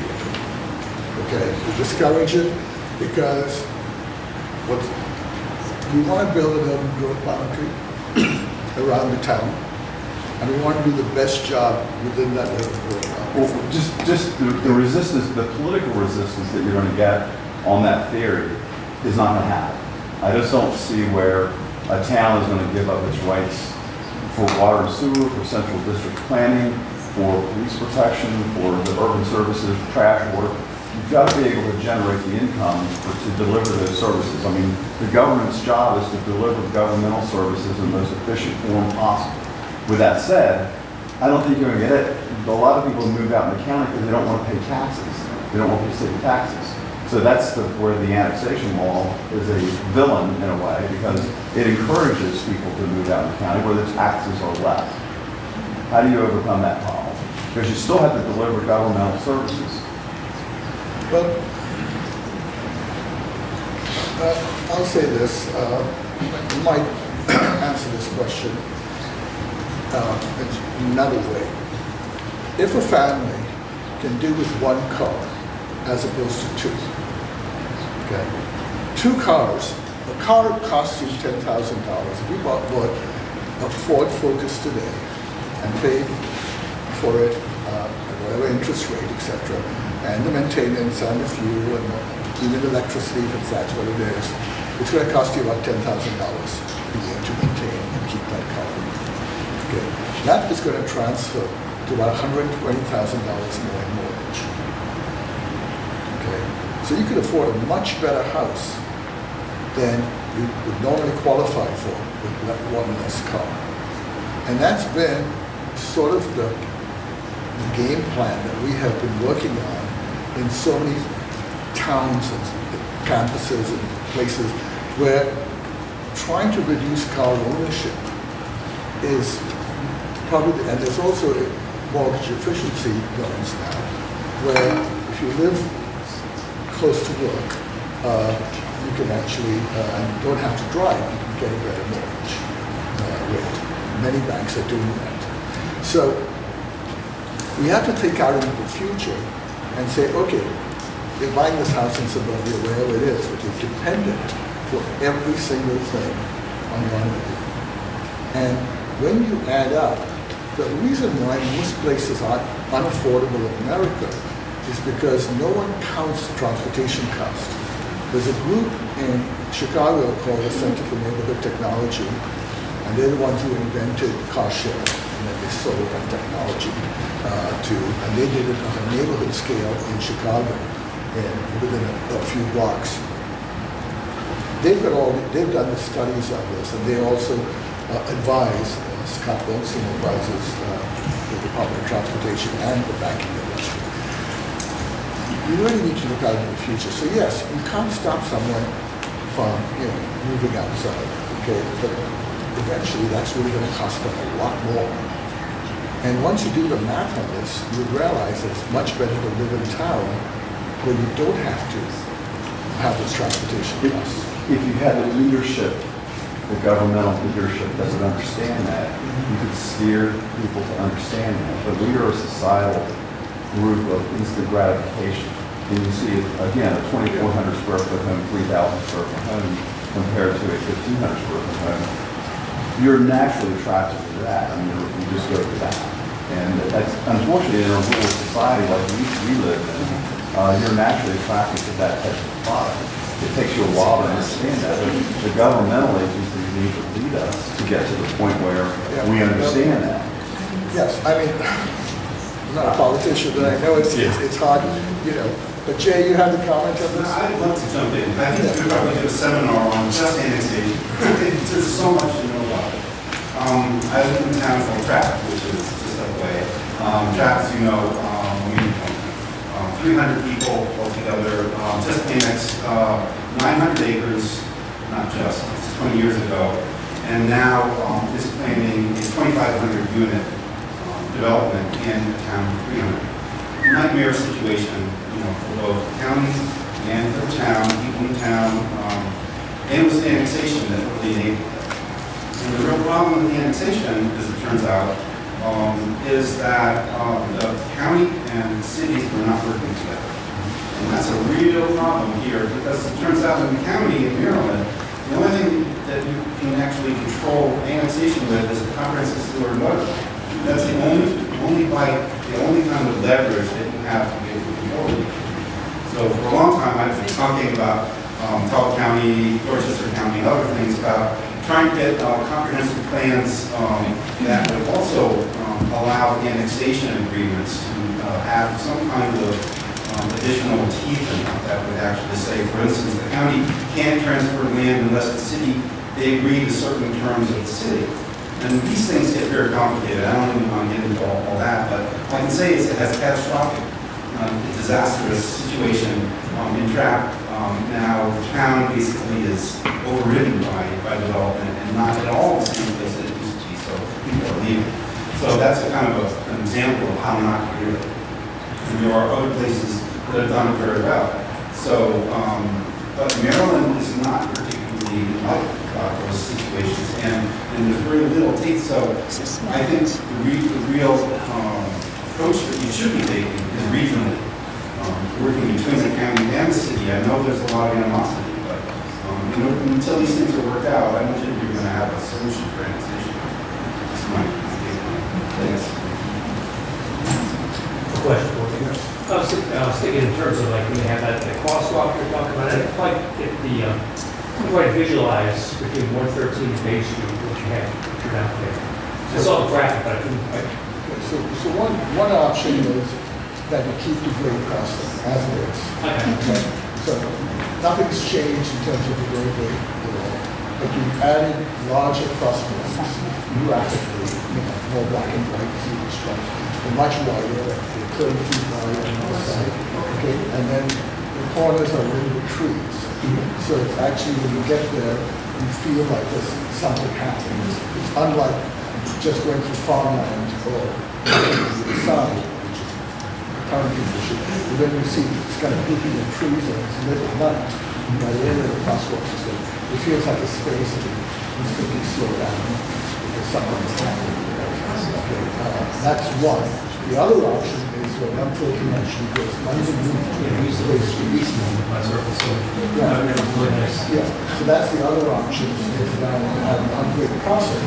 Okay, we discourage it because we want to build an urban growth boundary around the town, and we want to do the best job within that urban growth boundary. Well, just the resistance, the political resistance that you're going to get on that theory is not going to happen. I just don't see where a town is going to give up its rights for water and sewer, for central district planning, for police protection, for the urban services, trash, water. You've got to be able to generate the income to deliver those services. I mean, the government's job is to deliver governmental services in the most efficient form possible. With that said, I don't think you're going to get it. A lot of people move out in the county because they don't want to pay taxes. They don't want to pay city taxes. So that's where the annexation law is a villain in a way, because it encourages people to move out in the county where the taxes are less. How do you overcome that problem? Because you still have to deliver governmental services. Well, I'll say this, you might answer this question in another way. If a family can do with one car as opposed to two, okay? 2 cars, a car costs you $10,000. If you bought a Ford Focus today and paid for it at whatever interest rate, etc., and the maintenance and the fuel and even electricity, if that's what it is, it's going to cost you about $10,000 a year to maintain and keep that car. Okay. That is going to transfer to about $120,000 more in mortgage. Okay. So you could afford a much better house than you would normally qualify for with one less car. And that's been sort of the game plan that we have been working on in so many towns and campuses and places where trying to reduce car ownership is probably, and there's also mortgage efficiency loans now, where if you live close to work, you can actually, and don't have to drive, you can get a better mortgage rate. Many banks are doing that. So we have to think out into the future and say, okay, you're buying this house in suburbia, wherever it is, but you're dependent for every single thing on the underground. And when you add up, the reason why most places are unaffordable in America is because no one counts transportation costs. There's a group in Chicago called the Center for Neighborhood Technology, and they're the ones who invented car sharing, and then they sold that technology and they did it on a neighborhood scale in Chicago, and within a few blocks. They've done the studies on this, and they also advise, Scott Wilson advises the Department of Transportation and the banking industry. You really need to look out in the future. So yes, you can't stop someone from moving outside, okay? But eventually that's really going to cost them a lot more. And once you do the math on this, you realize that it's much better to live in town where you don't have to have those transportation costs. If you had the leadership, the governmental leadership that would understand that, you could steer people to understand that. But we are a societal group of instant gratification. And you see, again, a 2,400 square foot home, 3,000 square foot home compared to a 1,500 square foot home. You're naturally attracted to that. I mean, you just go to that. And that's, unfortunately, in a rural society like we live in, you're naturally attracted to that type of product. It takes you a while to understand that. But the governmental agencies need to lead us to get to the point where we understand that. Yes, I mean, I'm not a politician, but I know it's hard, But Jay, you have the comment on this? I'd love to jump in. I think we could probably do a seminar on just annexation. There's so much to know about it. I live in a town called Trapp, which is just up the way. Trapp, as you know, 300 people altogether, just annexed 900 acres, not just, it's 20 years ago, and now is planning a 2,500 unit development in a town of 300. Nightmare situation, for both the county and for the town, people in town, and it was the annexation that really enabled it. And the real problem with the annexation, as it turns out, is that the county and the cities were not working together. And that's a real problem here, because it turns out in the county in Maryland, the only thing that you can actually control annexation with is the comprehensive sewer and water. That's the only kind of leverage that you have to be able to control it. So for a long time, I've been talking about Talbot County, Dorchester County, and other things about trying to get comprehensive plans that would also allow annexation agreements to have some kind of additional teeth in it that would actually say, for instance, the county can't transfer land unless the city, they agree to certain terms of the city. And these things get very complicated. I don't even want to get into all that, but all I can say is it has a catastrophic, disastrous situation in Trapp. Now the town basically is overridden by development and not at all the same place that it used to be, so people are leaving. So that's a kind of an example of how not to do it. And there are other places that have done it very well. So, but Maryland is not particularly like those situations, and there's very little teeth. So I think the real approach that you should be taking is regionally, working between the county and the city. I know there's a lot of animosity, but until these things are worked out, I don't think you're going to have a solution for annexation. That's my thanks. Question for you. I was thinking in terms of like when you have that the crosswalk you're talking about, I quite get the quite visualize between 113 and Bay Street what you have pictured out there. I saw the graphic, but I couldn't quite. So one option is that you keep the grade crossing as it is. Okay. So nothing's changed in terms of the grade at all. But you've added larger crosswalks, graphically, more black and white huge stripes. They're much wider, they're 30 feet wide on the side. Okay, and then the corners are little with trees. So it's actually when you get there, you feel like there's something happening. It's unlike just going through farmland or the side, which is the current condition. But then you see it's kind of grouping in trees and it's lit at night. By the end of the crosswalks, so it feels like a space that is quickly slow down because something is happening. Okay, that's one. The other option is what I'm talking actually goes under the Yeah, so that's the other option, is down on Great Crossing.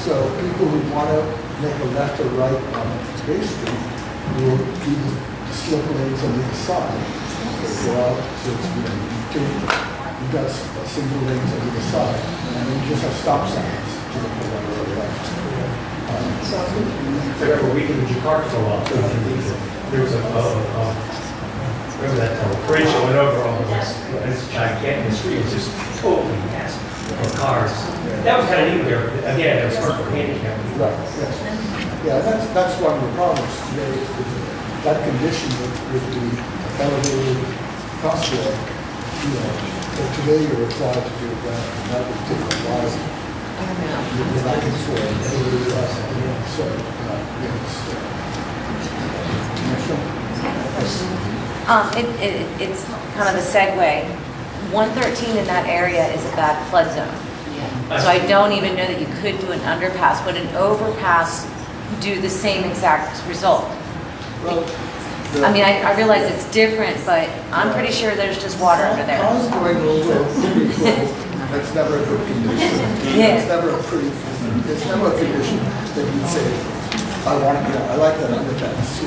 So people who want to make a left or right on Bay Street will do the slip lanes on either side. They go out, so it's, you've got single lanes on either side, and then you just have stop signs to the right or the left. Remember, we did Jakarta for a while. There was remember that bridge that went over all of this, this gigantic street, it was just totally massive for cars. That was kind of neat there. Again, it was hard for handicap. Right, yes. Yeah, that's one of the problems today, is that condition with the elevated crosswalk, but today you're required to do that, and that would take a while. You're back and forth, so, It's kind of a segue. 113 in that area is a bad flood zone. So I don't even know that you could do an underpass. Would an overpass do the same exact result? I mean, I realize it's different, but I'm pretty sure there's just water under there. Cars going over pretty close, that's never a good condition. Yeah. It's never a condition that you'd say, I like that underpass.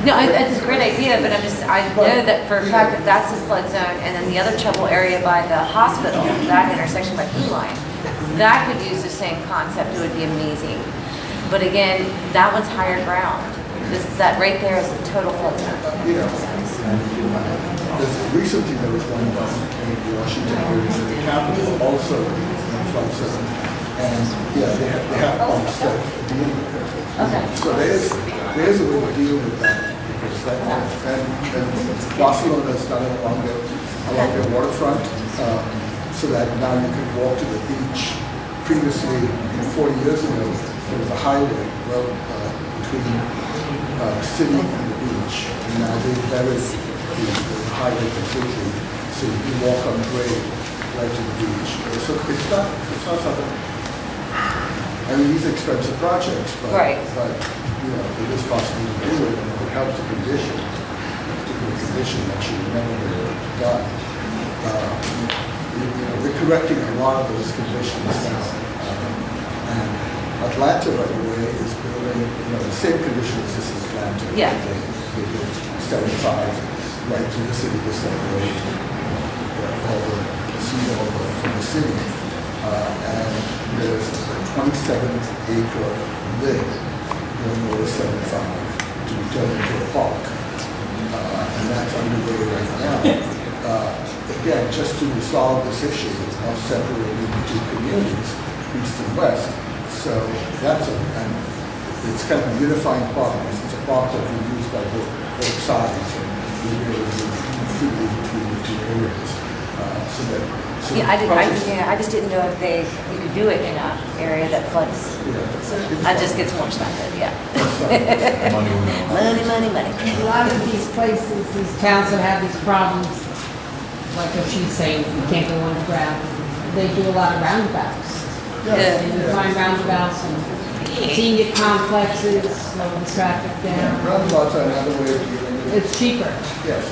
No, it's a great idea, but I know that for a fact that that's a flood zone, and then the other trouble area by the hospital, that intersection by Blue Line, that could use the same concept, it would be amazing. But again, that one's higher ground. That right there is a total flood zone. Recently there was one down in Washington, area, the Capitol, also in a flood zone. And they have pumps that deal with it. Okay. So there's a way to deal with that, because and Barcelona has done it along their waterfront, so that now you can walk to the beach. Previously, 40 years ago, there was a highway between the city and the beach, and now they've buried the highway completely, so you can walk on the grade right to the beach. So it's not something. I mean, these are expensive projects, but, Right. but it is possible to do it, and if it helps the condition, a particular condition that you never would have done. We're correcting a lot of those conditions now. And Atlanta, by the way, is building, the same conditions as Atlanta. Yeah. They built 75 right to the city to separate all the sea water from the city. And there's a 27-acre lid going over 75 to be turned into a park. And that's underway right now. Again, just to resolve this issue of separating the two communities, east and west. So and it's kind of a unifying park. It's a park that we use by both sides, and we really move freely between the two areas. I just didn't know if you could do it in an area that floods. That just gets more expensive, yeah. Money. A lot of these places, these towns that have these problems, like what she's saying, you can't go underground, they do a lot of roundabouts. Yeah. And you find roundabouts and senior complexes, slow the traffic down. Roundabouts are another way of dealing with it. It's cheaper. Yes.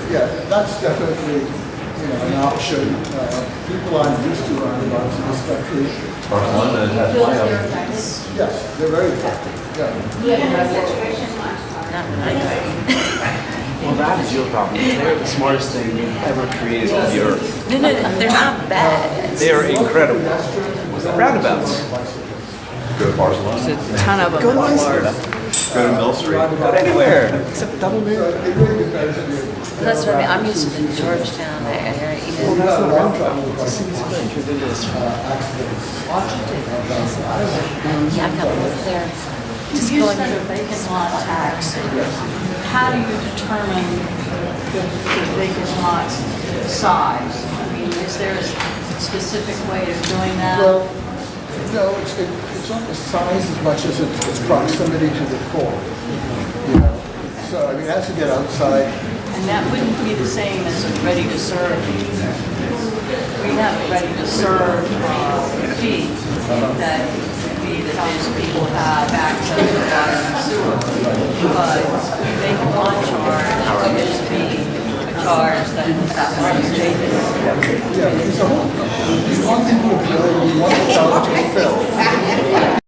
Yeah, that's definitely, an option. People aren't used to roundabouts in this country. Yes, they're very effective, yeah. Well, that is your problem. They're the smartest thing you've ever created on the earth. No, they're not bad. They are incredible. Roundabouts. Go to Barcelona. There's a ton of them in Florida. Go to Mill Street. Go anywhere except So it really depends on your. That's what I mean, I'm used to the Georgetown area, even. That's the long travel. Accidents. Yeah, I've got one there. Just You going said in. a vacant lot tax. How do you determine the vacant lot size? I mean, is there a specific way of doing that? Well, no, it's not the size as much as it's proximity to the core. So, I mean, as you get outside. And that wouldn't be the same as a ready to serve. We have a ready to serve fee that would be the sometimes people have access to water and sewer. But vacant lot charge used to be a charge that was stated. Yeah, so, we want people to build, we want the town to fill.